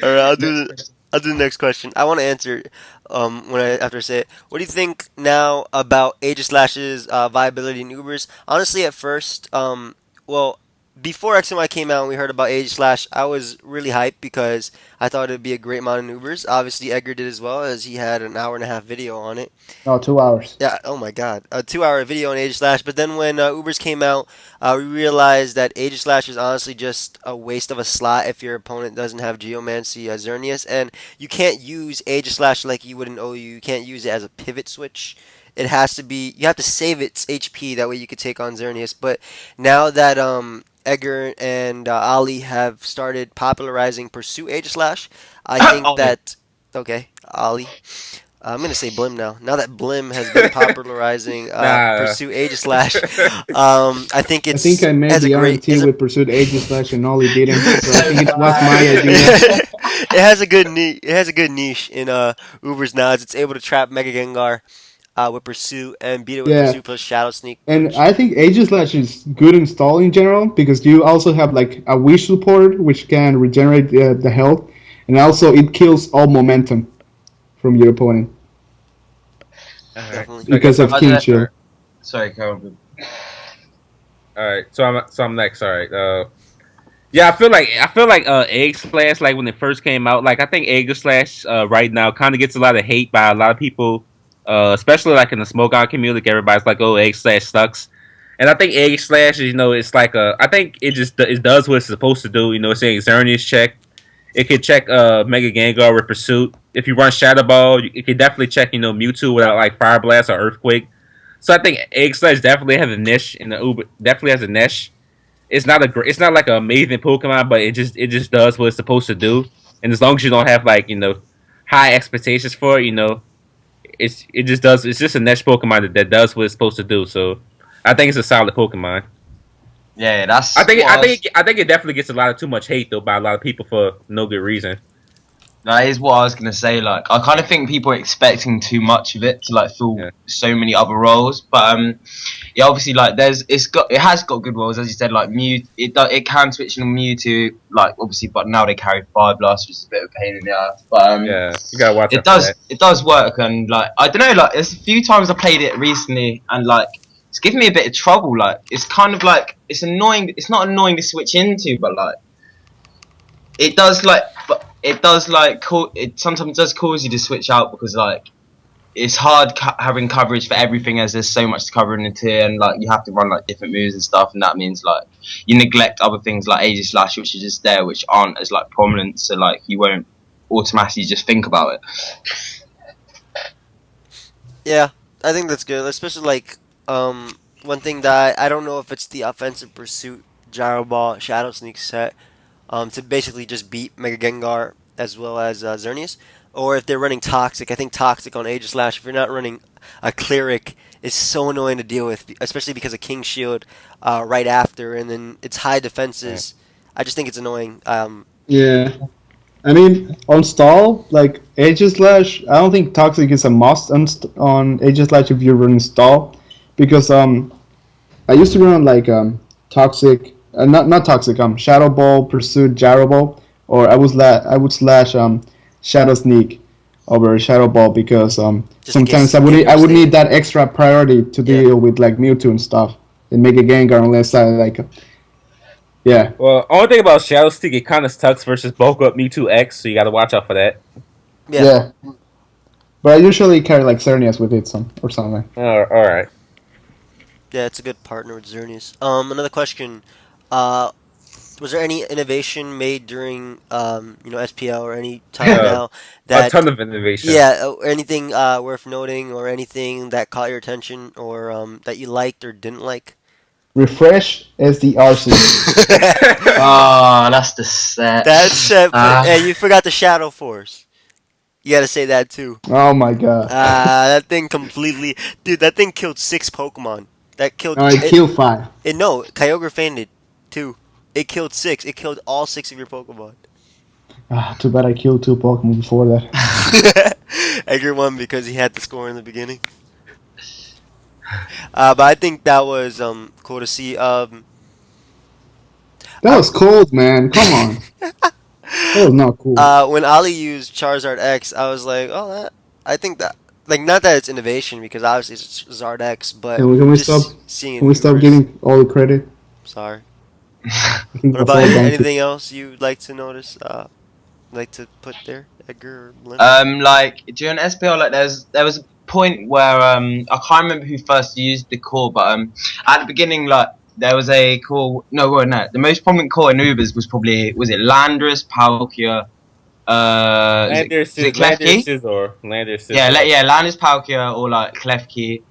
right, I'll do the next question. I want to answer after I say it. What do you think now about Aegislash's viability in Ubers? Honestly, at first, before X and Y came out and we heard about Aegislash, I was really hyped because I thought it would be a great mount in Ubers. Obviously, Edgar did as well, as he had an 1.5-hour video on it. No, 2 hours. Yeah, oh my god. A 2-hour video on Aegislash. But then when Ubers came out, we realized that Aegislash is honestly just a waste of a slot if your opponent doesn't have Geomancy Xerneas. And you can't use Aegislash like you would in OU. You can't use it as a pivot switch. It has to be, you have to save its HP, that way you could take on Xerneas. But now that Edgar and Ali have started popularizing Pursue Aegislash, I think that... Okay, Ali. I'm going to say Blim now. Now that Blim has been popularizing Pursue Aegislash, I think it's... I think I made the RNT with Pursuit Aegislash and Ollie didn't, so I think it was my idea. It has a good niche in Ubers now, as it's able to trap Mega Gengar with Pursue and beat it with Pursue plus Shadow Sneak. And I think Aegislash is good in stall in general, because you also have like a Wish support, which can regenerate the health, and also it kills all momentum from your opponent. Definitely. Because of King Shield. Sorry, Carl. Alright, so I'm next. Alright. Yeah, I feel like Aegislash, like when it first came out, like I think Aegislash right now kind of gets a lot of hate by a lot of people, especially like in the Smogon community. Everybody's like, "Oh, Aegislash sucks," and I think Aegislash, it's like I think it does what it's supposed to do. It's saying Xerneas check. It could check Mega Gengar with Pursuit. If you run Shadow Ball, it could definitely check Mewtwo without like Fire Blast or Earthquake. So I think Aegislash definitely has a niche in the Uber. Definitely has a niche. It's not like an amazing Pokemon, but it just does what it's supposed to do. And as long as you don't have like high expectations for it, it just does. It's just a niche Pokemon that does what it's supposed to do. So I think it's a solid Pokemon. Yeah, that's. I think it definitely gets a lot of too much hate though by a lot of people for no good reason. That is what I was gonna say. Like, I kind of think people are expecting too much of it to like fill so many other roles. But yeah, obviously, like it has got good roles, as you said. Like Mew, it can switch in Mewtwo, like obviously, but now they carry Fire Blast, which is a bit of a pain in the ass. But yeah, you gotta watch it does work, and like I don't know, like there's a few times I played it recently, and like it's giving me a bit of trouble. Like it's kind of like it's annoying. It's not annoying to switch into, but like it sometimes does cause you to switch out, because like it's hard having coverage for everything as there's so much to cover in the tier, and like you have to run like different moves and stuff, and that means like you neglect other things like Aegis Slash, which are just there, which aren't as like prominent, so like you won't automatically just think about it. Yeah, I think that's good, especially like one thing that I don't know if it's the offensive pursuit gyro ball shadow sneak set to basically just beat Mega Gengar as well as Xerneas, or if they're running Toxic. I think Toxic on Aegis Slash, if you're not running a Cleric, is so annoying to deal with, especially because of King Shield right after, and then it's high defenses. I just think it's annoying. Yeah. I mean, on stall, like Aegis Slash, I don't think Toxic is a must on Aegis Slash if you're running stall, because I used to run like Toxic, not Toxic, Shadow Ball, Pursuit, Gyro Ball, or I would slash Shadow Sneak over Shadow Ball because Just in sometimes case I would Gengar need stayed. that extra priority to Yeah. deal with like Mewtwo and stuff and make a Gengar unless I like yeah. Well, only thing about Shadow Stick, it kind of sucks versus bulk up Mewtwo X, so you got to watch out for that. Yeah. Yeah. But I usually carry like Xerneas with it or something. All right. Yeah, it's a good partner with Xerneas. Another question. Was there any innovation made during SPL or any time Uh, now a that ton of innovation. anything worth noting or anything that caught your attention or that you liked or didn't like? Refresh SDRC. Oh, that's the set. That's hey, you forgot the Shadow Force. You gotta say that too. Oh my god. That thing completely, dude. That thing killed 6 Pokemon. That killed Alright, it. kill 5. No, Kyogre fainted too. It killed 6. It killed all 6 of your Pokemon. Too bad I killed 2 Pokemon before that. Edgar won because he had the score in the beginning. But I think that was cool to see. That was cold, man. Come on. That was not cool. When Ali used Charizard X, I was like, oh, I think that, like, not that it's innovation because obviously it's Zard X, but Can we stop? just seeing Can we stop viewers. giving all the credit? Sorry. I think What that's about all down to. anything else you'd like to notice? Like to put there, Edgar or Lynn? Like during SPL, like there was a point where I can't remember who first used the core, but at the beginning, like there was a core. No, well, no, the most prominent core in Ubers was it Landorus, Palkia, is it Lander Klefki? Scizor. Lander Scizor. Yeah, Landorus, Palkia, or like Klefki,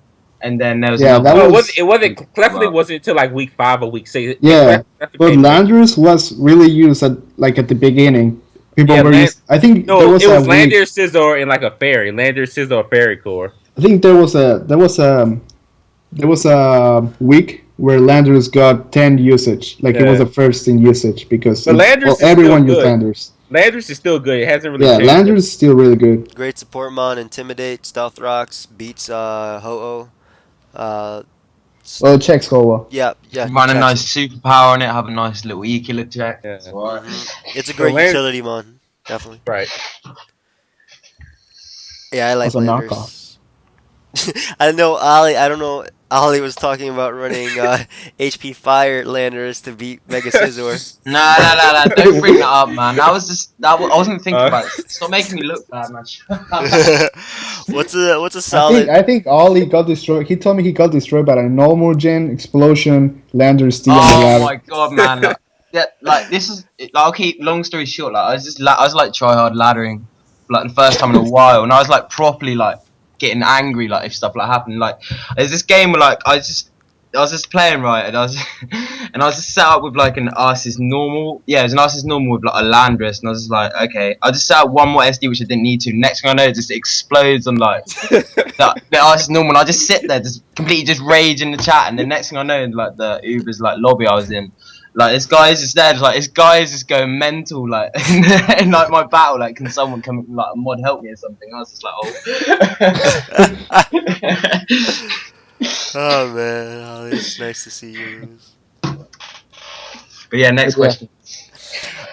and then there was Yeah, another. that No, was. it wasn't. Clefling wasn't until like week 5 or week 6. Yeah, Clefling but came late. Landorus was really used at the beginning. People Yeah, were used. I think there No, was it a was week. Lander Scizor and like a fairy. Lander Scizor fairy core. I think there was a week where Landorus got 10 usage. Like it was Yeah. the first in usage because But Landorus is still everyone used good. Landorus. Landorus is still good. It hasn't really Yeah, changed. Landorus is still really good. Great support mon, Intimidate, Stealth Rocks, beats Ho-Oh. Well, checks Hova. Yeah. Run a Jackson. nice superpower on it, have a nice little E-killer check. Yeah. That's alright. It's a So great Land- utility mon, definitely. Right. Yeah, I like That's a Landers. I know Ollie. I don't know. Ollie was talking about running HP Fire Landers to beat Mega Scizor. Nah, don't bring that up, man. That was just I wasn't thinking about it. Stop making me look bad, man. what's a solid? I think Ollie got destroyed. He told me he got destroyed by a normal gen explosion. Landorus steal on the Oh ladder. my god, man! Yeah, like this is. Like, I'll keep. Long story short, like I was like try hard laddering, like the first time in a while, and I was like properly like getting angry, like if stuff like happened. Like there's this game where like I was just playing right, and I was and I was just set up with like an Arceus normal. Yeah, it was an Arceus normal with like a Landorus, and I was just like, okay, I just set up one more SD which I didn't need to. Next thing I know, it just explodes on like the Arceus normal. And I just sit there, just completely just rage in the chat, and the next thing I know, like the Uber's like lobby I was in. Like this guy's just there, like this guy is just going mental, like in like my battle. Like, can someone come like a mod help me or something? I was just like, oh. Oh man, Ollie, it's nice to see you lose. But yeah, next question.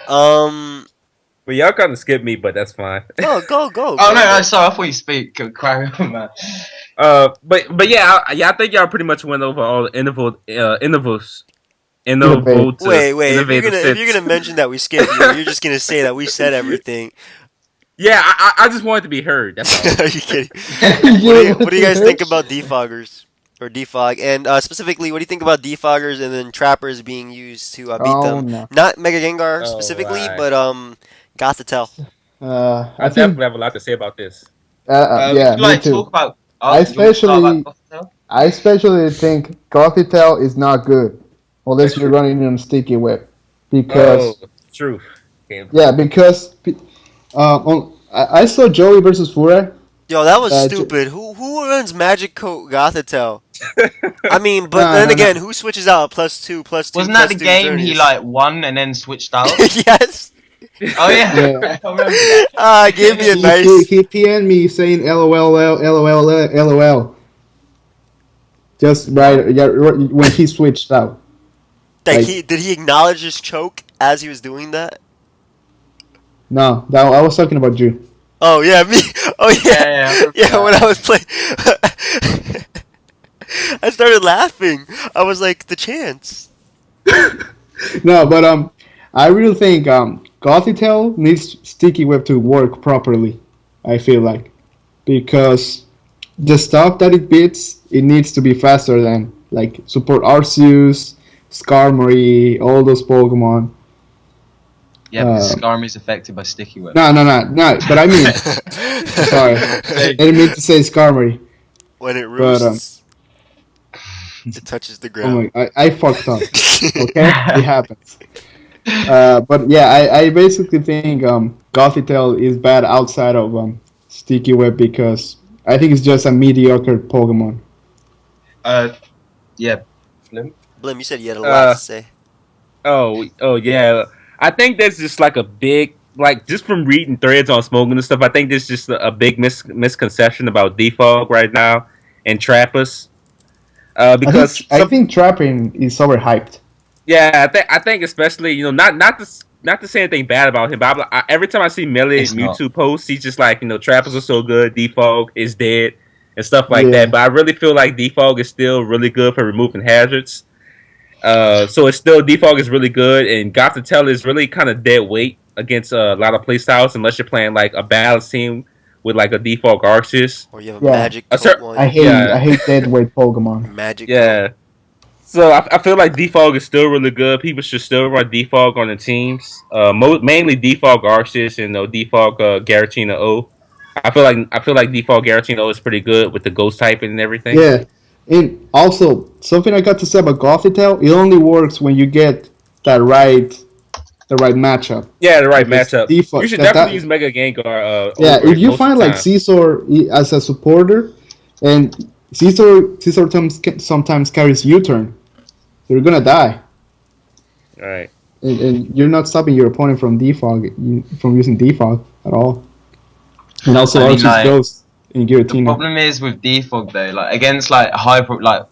But y'all kind of skipped me, but that's fine. Go. Oh no, sorry, I thought you speak. Carry on, man. But yeah, I think y'all pretty much went over all the innovos. Wait. If innovative you're gonna mention that we skipped you, you're just gonna say that we said everything. Yeah, I just wanted to be heard. That's all. Are you kidding? You What want do you to guys hear? think about defoggers or defog? And specifically, what do you think about defoggers and then trappers being used to beat Oh them? no. Not Mega Gengar Oh specifically, my! but Gothitelle. I I think definitely have a lot to say about this. Would yeah, you me like to talk too. about? I Do you want to start about especially Gotham? I especially think Gothitelle is not good unless you're running on sticky web Oh, because truth. Okay. yeah because I saw Joey versus Fura. Yo, that was J- stupid. Who runs Magic Coat Gothitelle? I mean, but no then no again, no who switches out +2, +2, Wasn't that the +2 game he Xerneas? like won and then switched out? Yes. Oh yeah, yeah. I remember that. Gave me a He nice. he PN'd me saying LOL LOL LOL just What? right yeah when he switched out Like like he did he acknowledge his choke as he was doing that? no that I was talking about you. Oh yeah, me. Oh yeah, Yeah, yeah, I remember yeah. When that. I was playing, I started laughing. I was like, the chance. No, but I really think Gothitelle needs sticky web to work properly. I feel like because the stuff that it beats, it needs to be faster than like support Arceus, Skarmory, all those Pokemon. Yeah, because Uh, Skarmory is affected by sticky web. no. But I mean, sorry, I didn't mean to say Skarmory. When it But roosts, it touches the oh ground. I fucked up. Okay, it happens. But yeah, I basically think Gothitelle is bad outside of Sticky Web because I think it's just a mediocre Pokemon. Uh, yeah. Blim? Blim, you said you had a lot to Uh say. oh yeah. I think that's just like a big like just from reading threads on smoking and stuff. I think there's just a big misconception about defog right now and trappers. Because I some think Trapping is overhyped. yeah, I think especially not to say anything bad about him, but every time I see Melee It's not. Mewtwo posts, he's just like trappers are so good, defog is dead and stuff like that. Yeah, But I really feel like defog is still really good for removing hazards. So it's still defog is really good, and Gothitelle is really kind of dead weight against a lot of playstyles unless you're playing like a balanced team with like a defog Arceus. Or you have a yeah. magic A coat cer- I one. hate yeah, I hate deadweight Pokemon. Magic coat. yeah. So I feel like defog is still really good. People should still run defog on the teams. Mainly defog Arceus and defog Garatina O. I feel like defog Garatina O is pretty good with the ghost typing and everything. Yeah, and also something I got to say about Gothitelle, it only works when you get that right the right matchup Yeah, the right because matchup. You default should that definitely that use Mega Gengar yeah, over if it you most of find the like time. Caesar as a supporter, and Caesar sometimes carries U-turn, you're gonna die, All right. and you're not stopping your opponent from from using defog at all. And also I mean, Archie's like, Ghost in the Giratina. problem is with defog though, like against like like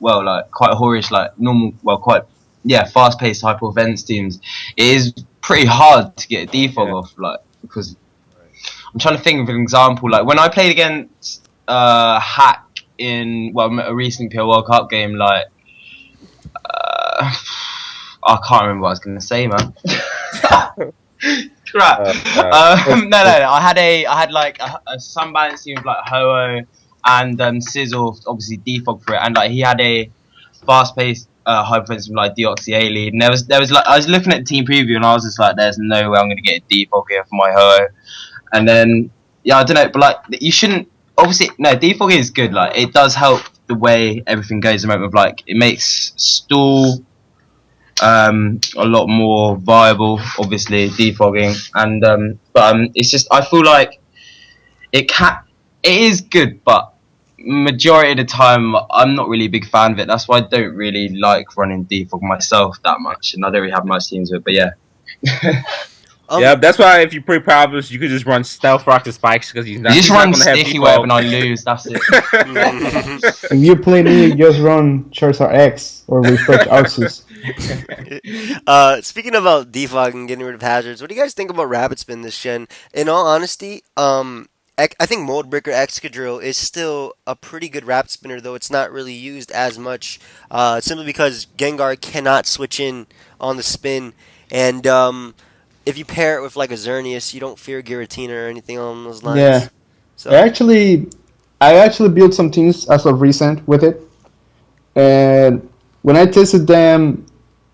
quite whorish, like normal, well, quite fast paced hyper events teams, it is pretty hard to get a defog Yeah. off, like because I'm trying to think of an example. Like when I played against Hack in a recent PL World Cup game, like uh, I can't remember what I was gonna say, man. Crap. No. I had like a Sun Balance team with like Ho-Oh and Sizzle, obviously defog for it, and like he had a fast-paced high offensive like Deoxys lead. And there was like I was looking at the team preview and I was just like, there's no way I'm gonna get a defog here for my Ho-Oh. And then I don't know, but like you shouldn't. Obviously, no, defog is good. Like it does help the way everything goes. The moment of like it makes stall a lot more viable, obviously defogging, and it's just I feel like it is good, but majority of the time I'm not really a big fan of it. That's why I don't really like running defog myself that much, and I don't really have much teams with it. But yeah, Yeah, Um, that's why if you play problems, you could just run Stealth Rock to Spikes because you just he's not run going to have sticky web defog. and I lose. That's it. If you play me, you just run Charizard X or refresh Arceus. Speaking about defog and getting rid of hazards, what do you guys think about Rapid Spin this gen? In all honesty, I think Mold Breaker Excadrill is still a pretty good Rapid Spinner, though it's not really used as much, simply because Gengar cannot switch in on the spin, and if you pair it with like a Xerneas, you don't fear Giratina or anything along those Yeah. lines. I So actually, I actually built some teams as of recent with it, and when I tested them,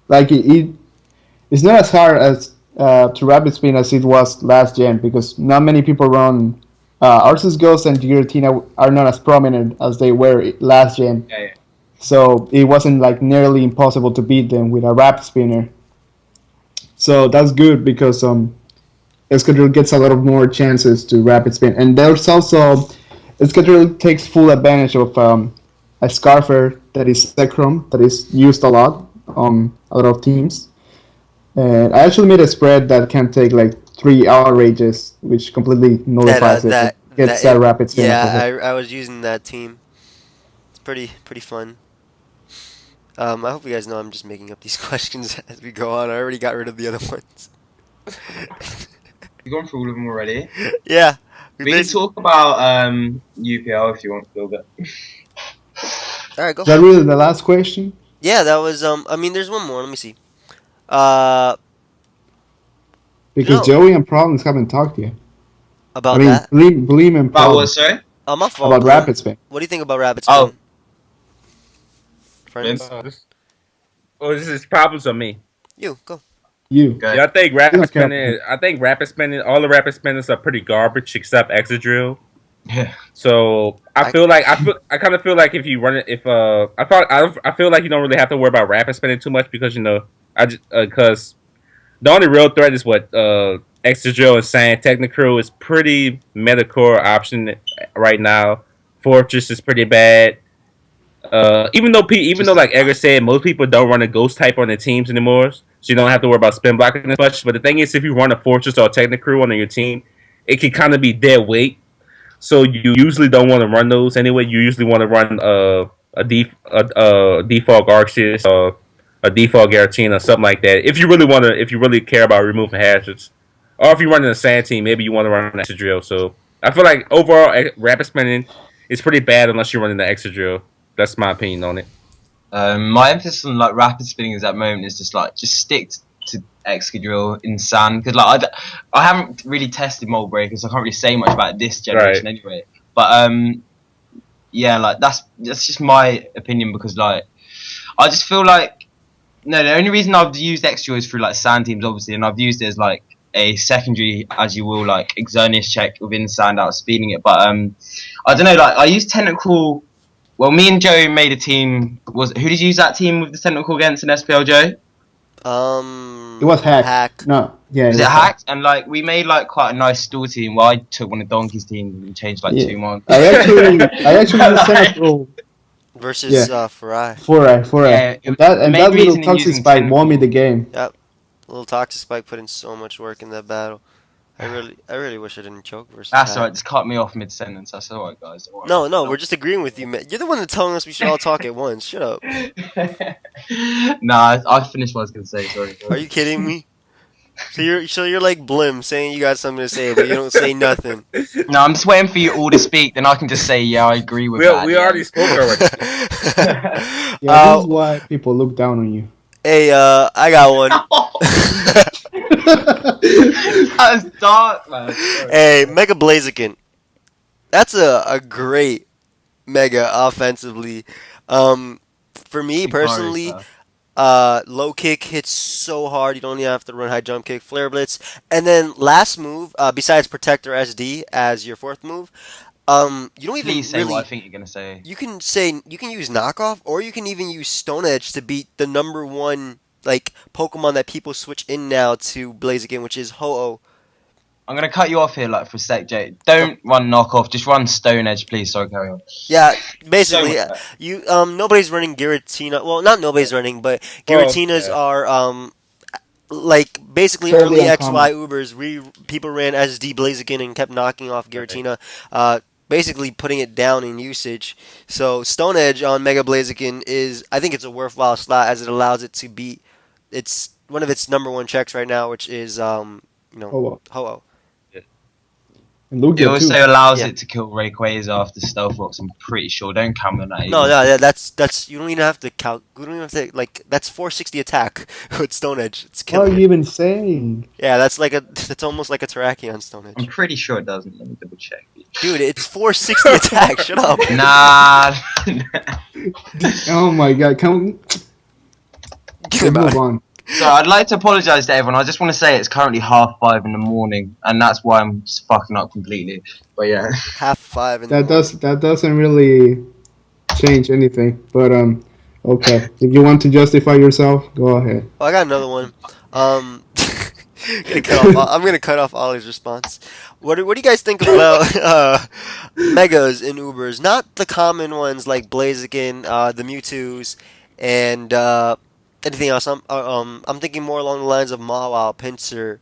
like it's not as hard as to rapid spin as it was last gen because not many people run. Arceus Ghost and Giratina are not as prominent as they were last gen, Yeah, so it wasn't like nearly impossible to beat them with a rapid spinner. So that's good because Escadrille gets a lot of more chances to rapid spin, and there's also Escadrille takes full advantage of a Scarfer that is Zekrom that is used a lot on a lot of teams. And I actually made a spread that can take like three outrages, which completely nullifies it. It gets that rapid spin off yeah, of it. I was using that team. It's pretty fun. I hope you guys know I'm just making up these questions as we go on. I already got rid of the other ones. We've gone through all of them already. Yeah, we We can basically. talk about UPL if you want a little bit. All right, Is go. that really the last question? Yeah, that was. I mean, there's one more. Let me see. Uh, Because no, Joey and Problems haven't talked yet. I about mean, that. Bleem and About what, Problems sorry? My fault, about Blim. rapid spin. What do you think about Rabbit Oh, Spin, Blim, friends? this, oh, this is problems on me. You go. You. go. Yeah, I think You rapid don't care about spinning. him. I think rapid spinning. All the rapid spinners are pretty garbage except Exadrill. Yeah. So I I feel like I kind of feel like if you run it, if I feel like you don't really have to worry about rapid spinning too much because I just because the only real threat is what Exadrill and Sand Technicrew is pretty metacore option right now. Fortress is pretty bad. Even though Just like Edgar said, most people don't run a ghost type on their teams anymore, so you don't have to worry about spin blocking as much. But the thing is, if you run a fortress or a Technicrew on your team, it can kind of be dead weight. So you usually don't want to run those anyway. You usually want to run a default Arceus or a default Garatina or something like that. If you really care about removing hazards, or if you're running a sand team, maybe you want to run an extra drill. So I feel like overall rapid spinning is pretty bad unless you're running the extra drill. That's my opinion on it. My emphasis on like rapid spinning at that moment is just like just stick to Excadrill in sand because I haven't really tested mold breakers, so I can't really say much about this Right. generation anyway. But yeah, like that's just my opinion because like I just feel like no, the only reason I've used Excadrill is through like sand teams obviously, and I've used it as like a secondary as you will like Xerneas check within sand out speeding it. But I don't know, like I use technical. Well, me and Joe made a team. Who did you use that team with the technical against in SPL, Joe? It was hacked. Hack. No, yeah, it Was it was hacked. hacked? And like we made like quite a nice stall team. Well, I took one of Donkey's team and changed like Yeah, two months. I actually But, used like, Tentacruel. Versus Yeah, Farai. for yeah, the and main that little reason in toxic using spike won me the technical. game. Yep. Little Toxic Spike put in so much work in that battle. I really wish I didn't choke versus That's Hack. alright. Just cut me off mid sentence. That's alright, guys. Don't worry. No, no, we're just agreeing with you, man. You're the one that's telling us we should all talk at once. Shut up. Nah, I finished what I was gonna say. Sorry. Are you kidding me? So you're like Blim saying you got something to say, but you don't say nothing. No, I'm just waiting for you all to speak. Then I can just say, yeah, I agree with that. We already spoke already. Yeah, this is uh, why people look down on you. hey, I got one. That was dark, man. Sorry. Hey, Mega Blaziken. That's a great Mega offensively. For me Hikaru personally, stuff. low kick hits so hard you don't even have to run high jump kick, flare blitz, and then last move, besides protector SD as your fourth move, you don't even Please say what I really. think you're gonna say. You can use knockoff, or you can even use Stone Edge to beat the number one like Pokemon that people switch in now to Blaziken, which is Ho-Oh. I'm gonna cut you off here, like for a sec, Jay. Go. Don't run knockoff. Just run Stone Edge, please. Sorry, carry on. Yeah, So basically, much better. you nobody's running Giratina. Well, not nobody's running, but Well, Giratinas yeah. are like basically Fairly early uncommon. XY Ubers. People ran SD Blaziken and kept knocking off Giratina, basically putting it down in usage. So Stone Edge on Mega Blaziken is, I think it's a worthwhile slot as it allows it to beat it's one of its number one checks right now, which is Oh well. Ho-Oh. And It Lugia too. also allows Yeah. it to kill Rayquaza after Stealth Rocks. I'm pretty sure. Don't count me on that No, either. no, that's you don't even have to count. You don't even have to like that's 460 attack with Stone Edge. It's What are killing you it. even saying? Yeah, that's like a that's almost like a Terrakion Stone I'm Edge. pretty sure it doesn't. Let me double check. Dude, it's 460 attack. Shut up. Nah. Oh my god, come Get let's him move out. on. So I'd like to apologise to everyone. I just want to say it's currently 5:30 in the morning, and that's why I'm just fucking up completely. But yeah, Half 5 in the That morning. doesn't really change anything. But okay. If you want to justify yourself, go ahead. Oh, I got another one. Um, gonna cut off. I'm gonna cut off Ollie's response. What do you guys think about megas in Ubers? Not the common ones like Blaziken, the Mewtwo's, and anything else. I'm thinking more along the lines of Mawile, Pinsir.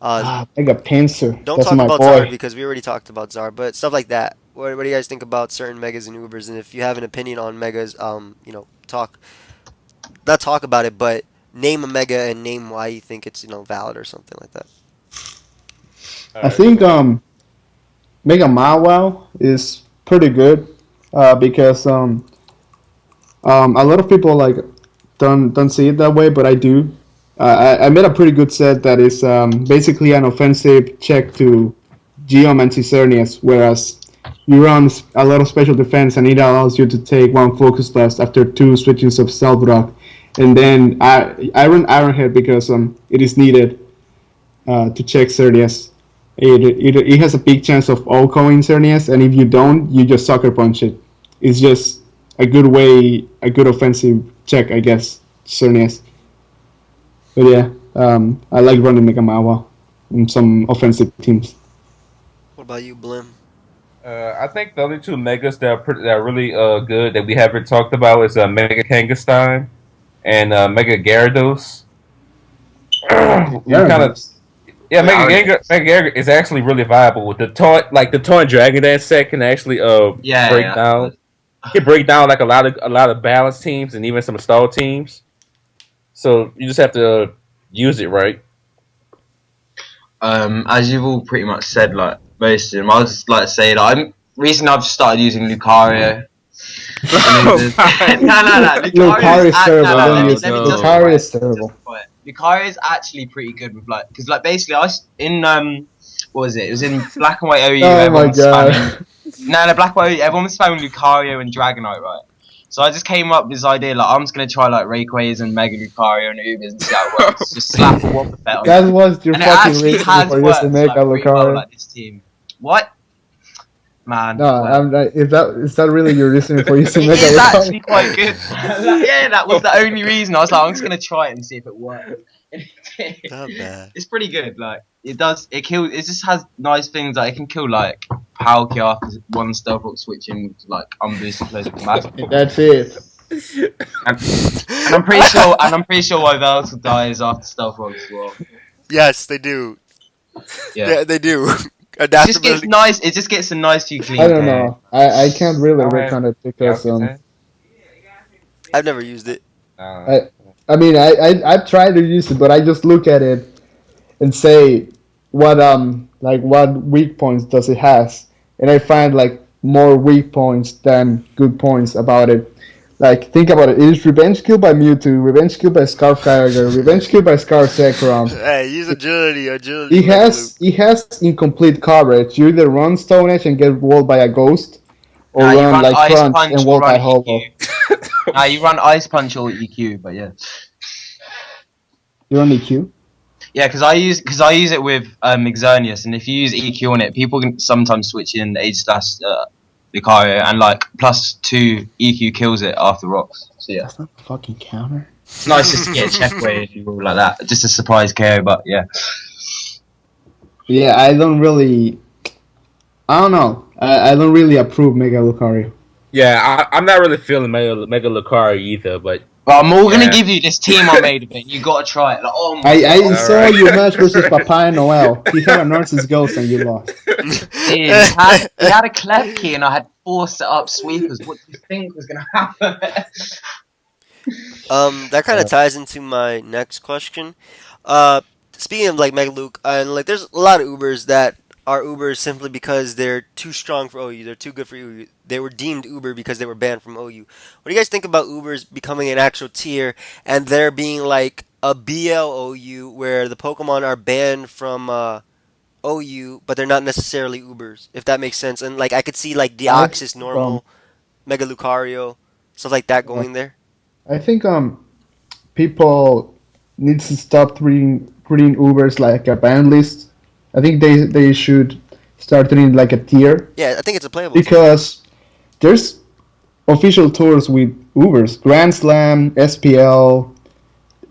Uh, Mega Pincer. don't That's talk my about Zard boy. because we already talked about Zard, but stuff like that. What do you guys think about certain megas and Ubers? And if you have an opinion on megas, talk not talk about it, but name a mega and name why you think it's valid or something like that. All I right, think so Mega Mawile is pretty good because a lot of people like don't see it that way, but I do. I made a pretty good set that is basically an offensive check to Geom and Cicernius, whereas you run a lot of special defense and it allows you to take one focus blast after two switches of Stealth Rock. And then I run Ironhead because it is needed to check Cernius. It has a big chance of all-calling Cernius, and if you don't, you just sucker punch it. It's just a good offensive check, I guess, Cernius. But yeah, I like running Megamawa in some offensive teams. What about you, Blim? I think the only two megas that are really good that we haven't talked about is Mega Kangastein and Mega Gyarados. We kind of Gyarados. Yeah, Gyarados. Mega Gyarados is actually really viable with the taunt. Like the taunt Dragon Dance set can actually yeah, break yeah, that's down. good. Can break down like a lot of balanced teams and even some stall teams. So you just have to use it right. As you've all pretty much said, like most of them, I would just like to say, like, recently I've started using Lucario. Oh No, my! no, no. Lucario is terrible. No, no. Don't Oh use it. Let me no! Lucario justify it. is terrible. Lucario is actually pretty good with like, because like basically in what was it? It was in Black and White OU. Oh Everyone my was spamming. god. No, Black and White OU. Everyone was spamming Lucario and Dragonite, right? So I just came up with this idea, like I'm just gonna try like Rayquaza and Mega Lucario and Ubers and see how it works. Just slap a Wobbuffet on That them, was your and it fucking actually reason has for using worked Mega like pretty well. Lucario. Like this team, what man? No, Well, I'm not, is that really your reason for using it Mega is actually Lucario? quite good. Yeah, that was the only reason. I was like, I'm just gonna try it and see if it works. And it did. Not bad. It's pretty good. Like it does. It kills. It just has nice things. Like it can kill like Palkia after one stealth rock switching with like unboosted plays with max. That's it. And I'm pretty sure. And I'm pretty sure Yveltal dies after stealth rock as well. Yes, they do. Yeah. They do. It just gets Adaptability. nice. It just gets a nice few clean I don't KO. know. I can't really Go ahead. recon it because I've never used it. I I mean I've tried to use it, but I just look at it and say what weak points does it has, and I find like more weak points than good points about it. Like think about it. It is revenge kill by Mewtwo, revenge kill by Scarfire, revenge kill by Scarfsecron. Hey, use agility. Agility. It has incomplete coverage. You either run Stone Edge and get walled by a ghost, or Nah, you run run like Ice Crunch Punch and or walled by run Hollow. EQ. Nah, you run Ice Punch or EQ, but yeah. You run EQ. Yeah, because I use it with Xerneas, and if you use EQ on it, people can sometimes switch in Age Slash Lucario, and like +2 EQ kills it after rocks. So yeah, That's not a fucking counter. it's nice just to get a check away if you will like that. Just a surprise KO, but yeah. Yeah, I don't really. I don't know. I don't really approve Mega Lucario. Yeah, I'm not really feeling Mega Lucario either, but But I'm all gonna Yeah. give you this team I made of it. You gotta try it. Like, oh my I god, saw Alright. your match versus Papa Noel. He had a Nurse's Ghost and you lost. dude, he had a Klefki and I had 4 set up sweepers. What do you think was gonna happen? That kind of ties into my next question. Speaking of like Mega Luke, and like there's a lot of Ubers that are Ubers simply because they're too strong for OU. They're too good for OU. They were deemed Uber because they were banned from OU. What do you guys think about Ubers becoming an actual tier and there being like a BLOU where the Pokemon are banned from OU, but they're not necessarily Ubers, if that makes sense? And like I could see like I Deoxys, think, um, Normal, Mega Lucario, stuff like that uh, going there. I think people need to stop treating Ubers like a band list. I think they should start treating it like a tier Yeah, I think it's a playable tier. because there's official tours with Ubers, Grand Slam, SPL,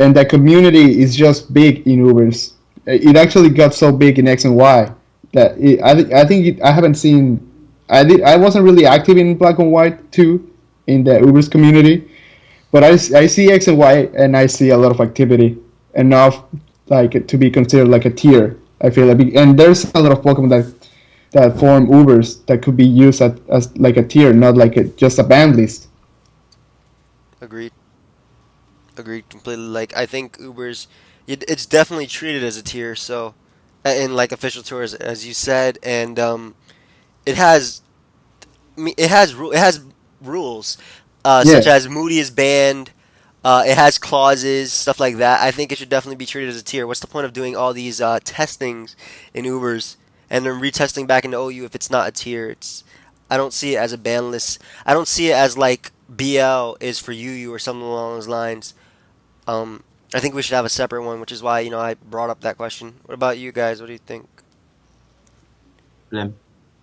and the community is just big in Ubers. It actually got so big in X and Y that I think I haven't seen. I wasn't really active in Black and White too in the Ubers community, but I see X and Y and I see a lot of activity enough like to be considered like a tier. I feel like, and there's a lot of Pokemon that form Ubers that could be used as like a tier, not like just a band list. Agreed. Agreed completely. Like I think Uber's, it's definitely treated as a tier. So, in like official tours, as you said, and it has, it has rules, such Yeah, as Moody is banned. It has clauses, stuff like that. I think it should definitely be treated as a tier. What's the point of doing all these testings in Ubers and then retesting back into OU if it's not a tier? I don't see it as a ban list. I don't see it as like BL is for UU or something along those lines. Um, I think we should have a separate one, which is why I brought up that question. What about you guys? What do you think? Blim.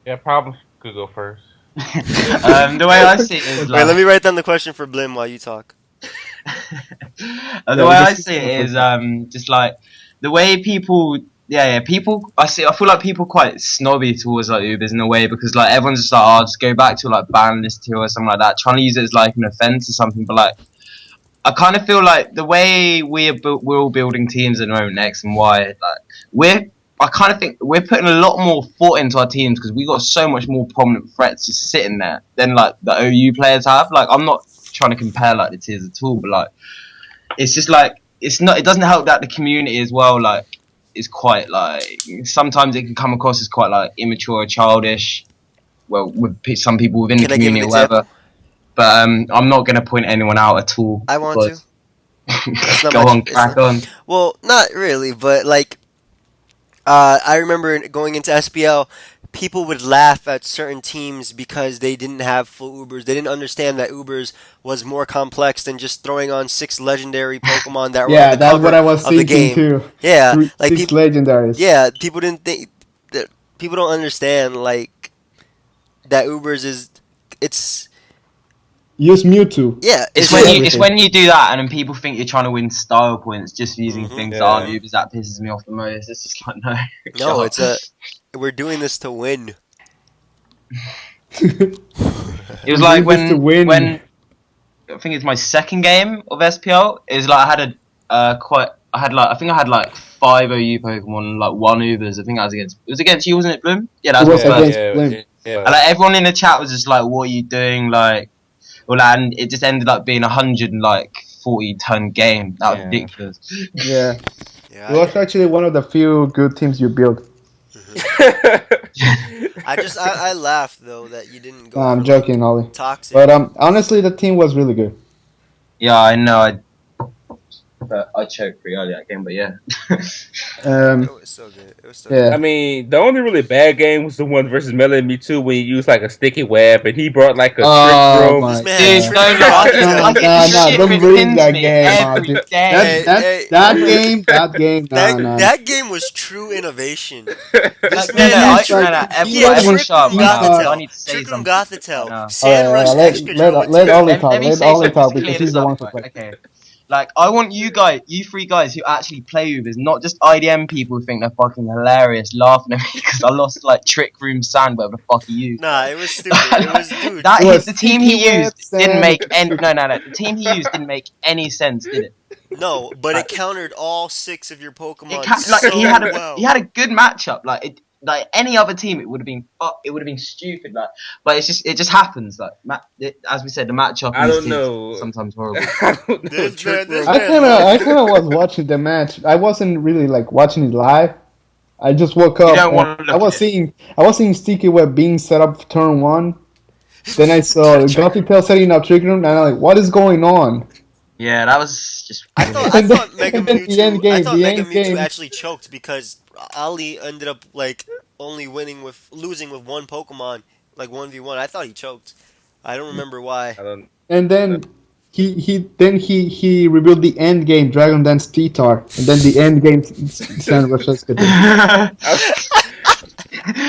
Yeah, probably could go first. The way I see it is Wait, let like me write down the question for Blim while you talk. the yeah. way I This is see it is perfect. just like the way people people I feel like people quite snobby towards like Ubers in a way because like everyone's just like, oh, just go back to like ban this tier or something like that, trying to use it as like an offense or something. But like I kind of feel like the way we're all building teams at the moment, X and Y, like we're I kind of think we're putting a lot more thought into our teams because we got so much more prominent threats just sitting there than like the OU players have. Like I'm not trying to compare like the tiers at all, but like it's just like it doesn't help that the community as well like is quite like sometimes it can come across as quite like immature or childish. Well, with some people within the Can I give an community or whatever. example? But I'm not gonna point anyone out at all I want to. because It's not go my. on, It's crack not. on. Well, not really, but like I remember going into SPL, people would laugh at certain teams because they didn't have full Ubers. They didn't understand that Ubers was more complex than just throwing on six legendary Pokemon that were on Yeah, the that's what cover I was of the thinking game. too. Yeah, like Six people. legendaries. Yeah, people didn't think that people don't understand like that Ubers is. It's Use Mewtwo yeah. It's It's for when just. it's everything. when you do that and then people think you're trying to win style points just using things that aren't Yeah. Ubers that pisses me off the most. It's just like no, shut No, up. it's a. We're doing this to win. It was I'm like doing this to win. when I think it's my second game of SPL. It was like I think I had like 5 OU Pokemon and like 1 Ubers. I think that was against you, wasn't it, Bloom? Yeah, that It was my was Yeah, first. against yeah, Blim. yeah. And like everyone in the chat was just like, "What are you doing?" Like, well, and it just ended up being 140-ton game. That was Yeah. ridiculous. Yeah, Yeah, it was actually one of the few good teams you built. I laughed though that you didn't No, go I'm for like joking, Ollie. toxic. But honestly, the team was really good. Yeah, I know. I choked pretty early that game, but yeah. It Um, was so good. It was so I yeah, mean, the only really bad game was the one versus Melon and Me Too when he used like a sticky web and he brought like a trick oh room. This my man had Dude, god. Trick don't Room lie. No, I Gothitelle. get the no, no, shit don't ripped bring into that me game out, every dude. game. That game, no, no, no. That game was true innovation. This Like, no, man no, He had used Trick. like He he had not everyone even Trick shut up Room use right now, because I Gothitelle. need to say Trick Room something right Gothitelle. now. All right, all Sandrush right. Excadrill with Let Trick Ollie Room. talk. Let me Let say Ollie something talk to clear because he's this the up, one who right? played. Okay. Like, I want you three guys who actually play Ubers, not just IDM people who think they're fucking hilarious, laughing at me because I lost, like, Trick Room Sand, whatever the fuck he used. Nah, it was stupid. It was dude. It was The team sticky he web, used didn't sand. make any, no, no, no. The team he used didn't make any sense, did it? No, but Like, it countered all six of your it Pokemon like so he well. had a good matchup. Like any other team, it would have been stupid. Like, but it just happens. Like as we said, the matchup in I these don't teams is know. sometimes horrible. I don't know. This Trick man, this room. I man kind of, I loved kind it. of was watching the match. I wasn't really like watching it live. I just woke You up don't and want to look at it. I was seeing Sticky Web being set up for turn one. Then I saw Trick Gotham Room. Tail setting up Trick Room, and I'm like, what is going on? Yeah, that was just I thought weird. I And then, thought Mega and then Mewtwo the end game. actually choked because Ali ended up like only losing with one Pokemon, like 1v1. I thought he choked. I don't remember why. I don't And know. then he revealed the end game Dragon Dance T-Tar, and then the end game San Francisco. I,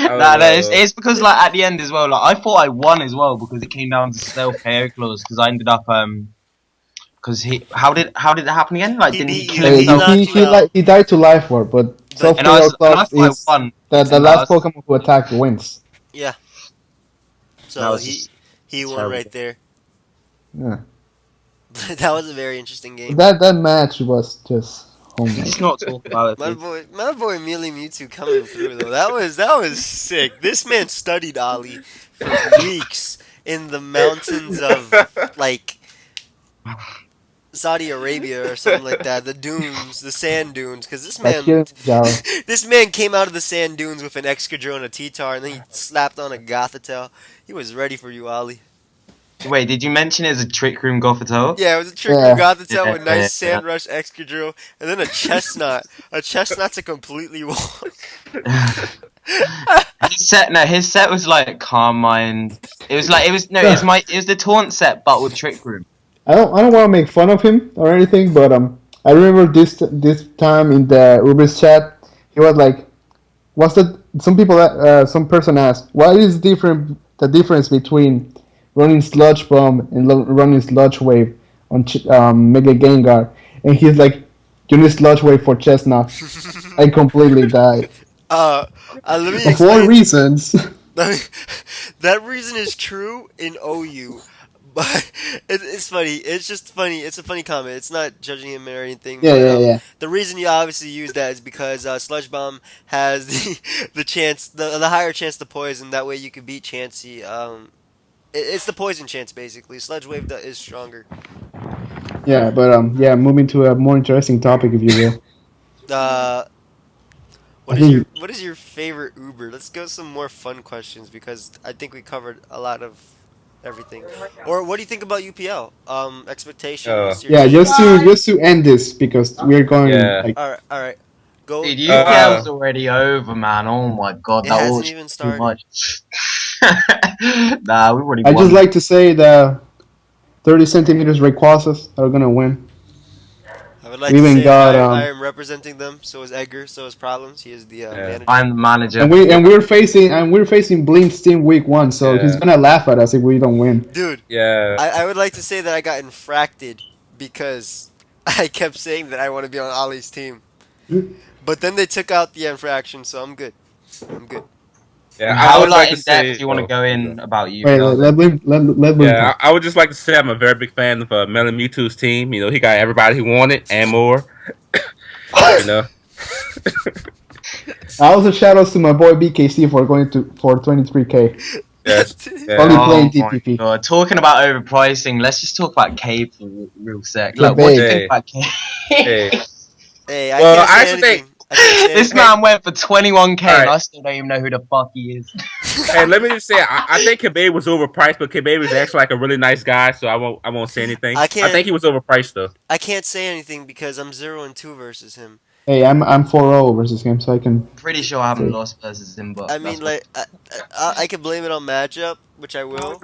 I don't Nah, no, know. it's because like at the end as well. Like I thought I won as well because it came down to stealth KO clause because I ended up because he how did it happen again? Like He didn't he beat kill you. He himself? knocked you out. He died to Life Orb, but But self KO And I clause thought I is won, the and last Pokemon who attack wins. yeah, that so was he just he won terrible. right there. Yeah, That was a very interesting game. that match was just oh my Let's god. not talk about it, My please. boy, my boy, Mealy Mewtwo coming through though. That was sick. This man studied Ali for weeks in the mountains of like Saudi Arabia or something like that. The dunes, the sand dunes. Because Like Kilimanjaro. this man came out of the sand dunes with an Excadrill and a T-Tar, and then he slapped on a Gothitelle. He was ready for you, Ali. Wait, did you mention it's a trick room Gothitelle? Yeah, it was a Trick Room Yeah. Gothitelle with Yeah, nice Sand Rush Excadrill, and then a Chestnut. A Chestnut's a completely wall. his set was like Calm Mind. It was like it was the taunt set but with trick room. I don't want to make fun of him or anything, but I remember this time in the Uber's chat, he was like, "What's the?" Some people some person asked, "What is the difference between running Sludge Bomb and running Sludge Wave on Mega Gengar?" And he's like, "You need Sludge Wave for Chestnut." I completely died Uh, let me of all explain. reasons. That reason is true in OU, but it's funny. It's just funny. It's a funny comment. It's not judging him or anything. Yeah, But yeah, yeah. the reason you obviously use that is because Sludge Bomb has the chance, the higher chance to poison. That way you can beat Chansey. It's the poison chance basically. Sludge Wave is stronger. Yeah, but yeah, moving to a more interesting topic, if you will. Uh, I think what is your favorite Uber? Let's go some more fun questions because I think we covered a lot of everything. Or what do you think about UPL? Uh, Expectations, your yeah, team. just to end this because we're going yeah. like All right. Go. Dude, Go. UPL's already over, man. Oh my god, It that hasn't was even too started. much. Nah, we've already I just won. like to say the 30 centimeters Rayquazas are gonna win. I would like We to even say that got I am representing them. So is Edgar. So is Problems. He is the Yeah. manager. I'm the manager. we're facing Blink's team week one, so he's Yeah. gonna laugh at us if we don't win. Dude, Yeah. I would like to say that I got infracted because I kept saying that I want to be on Ollie's team. But then they took out the infraction, so I'm good. I'm good. Yeah. And I how would like like to in depth do say. you want to Oh, go okay. in about Wait, UPL then? let Blink Yeah, talk. I would just like to say I'm a very big fan of Melon Mewtwo's team. You know, he got everybody he wanted and more. You know. Also, shout outs to my boy BKC for going to for 23K. Yes. Only Yeah. playing Oh my TTP. god! Talking about overpricing, let's just talk about Cape for real sec. Yeah, Like, what do you babe. think Hey. about Cape? Hey. Hey, I Well, can't I say actually think. anything. I can't say This anything. man went for 21K, All and right. I still don't even know who the fuck he is. Hey, let me just say, I think Kabe was overpriced, but Kabe is actually like a really nice guy, so I won't say anything. I I can't think he was overpriced though. I can't say anything because I'm 0-2 versus him. Hey, I'm 4-0 versus him, so I can Pretty sure I haven't say. lost versus him, but I that's mean, what. like I can blame it on matchup, which I will,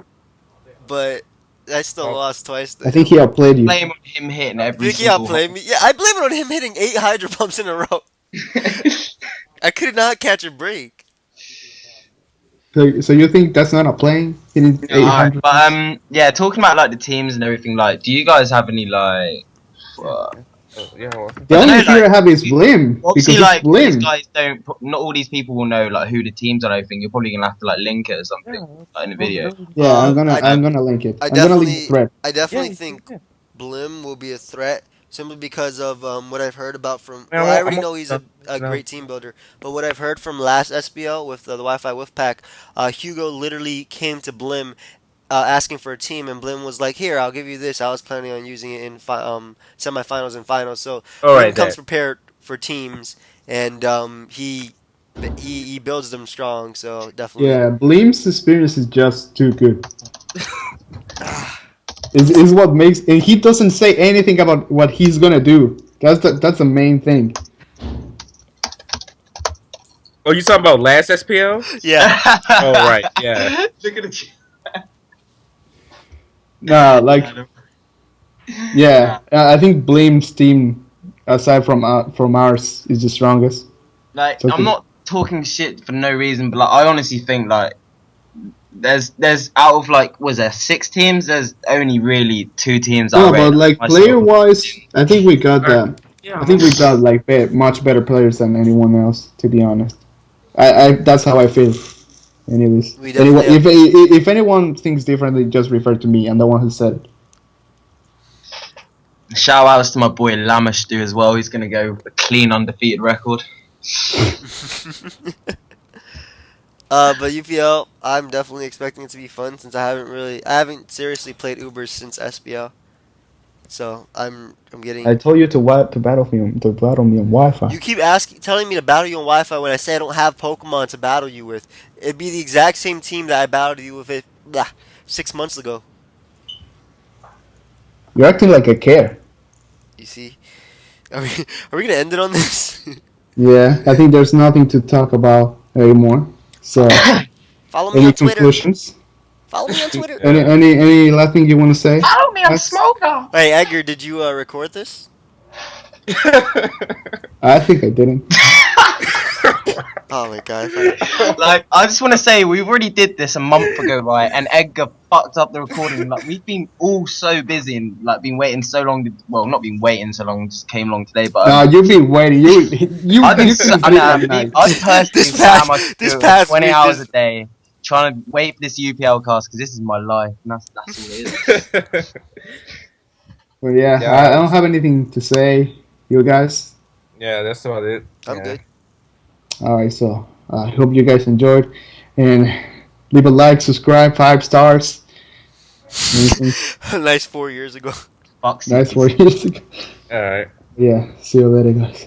but I still Oh, lost twice to I think him. he outplayed you. Blame on him hitting every Vicky single outplayed me. Yeah, I blame it on him hitting 8 Hydro Pumps in a row. I could not catch a break. So you think that's not a playing? He did Alright, 800. but yeah, talking about like the teams and everything. Like, do you guys have any like? yeah. Well, The I don't only know, fear like I have is Blim obviously, because it's like these Blim. guys don't. Not all these people will know like who the teams are. I think you're probably gonna have to like link it or something like, in the video. Yeah, I I'm gonna link it. I I'm gonna link the definitely thread. I definitely think Blim will be a threat simply because of what I've heard about from. Yeah, Well, I I'm already know he's a no. great team builder, but what I've heard from last SBL with the Wi-Fi Wolf Pack, Hugo literally came to Blim asking for a team, and Blim was like, "Here, I'll give you this." I was planning on using it in semifinals and finals, so All Blim right, comes Dad. prepared for teams, and he he builds them strong. So definitely. Yeah, Bleem's experience is just too good. Is what makes, and he doesn't say anything about what he's gonna do. That's the main thing. Oh, you talking about last SPL? Yeah. Oh, right. Yeah. Look at the. Nah, like yeah, I think Bleem's team, aside from ours, is the strongest. Like, So I'm not talking shit for no reason, but like, I honestly think like there's out of like, was there 6 teams? There's only really 2 teams that No, are but rated like myself. player wise, I think we got that. Yeah. I think we got like much better players than anyone else. To be honest, I that's how I feel. Anyways, We anyway, definitely have, if anyone thinks differently, just refer to me. I'm the one who said it. Shout outs to my boy Lamashtu as well. He's gonna go a clean undefeated record. but UPL, I'm definitely expecting it to be fun since I haven't seriously played Ubers since SBL. So I'm getting. I told you to battle me on Wi-Fi. You keep telling me to battle you on Wi-Fi when I say I don't have Pokemon to battle you with. It'd be the exact same team that I battled you with 6 months ago. You're acting like I care. You see? Are we, are we gonna end it on this? Yeah, I think there's nothing to talk about anymore. So, Follow me any on Twitter. conclusions? Follow me on Twitter. Any last thing you want to say? Follow me, I'm Max? Smoker. Hey Edgar, did you record this? I think I didn't. Oh my god. Like, I just want to say, we already did this a month ago, right? And Edgar fucked up the recording. Like, we've been all so busy and like been waiting so long. Well, not been waiting so long, just came along today. But No, you've been waiting. You I've been, you couldn't I sleep know, at night. I personally This sat past- my this computer past 20 week, hours this- a day trying to wait for this UPL cast because this is my life. And that's all it is. But yeah, Yeah. I don't have anything to say. You guys? Yeah, that's about it. I'm Yeah. good. All right, so I hope you guys enjoyed, and leave a like, subscribe, 5 stars. Anything Nice 4 years ago. Fuck nice CPC. for you. All right. Yeah, see you later, guys.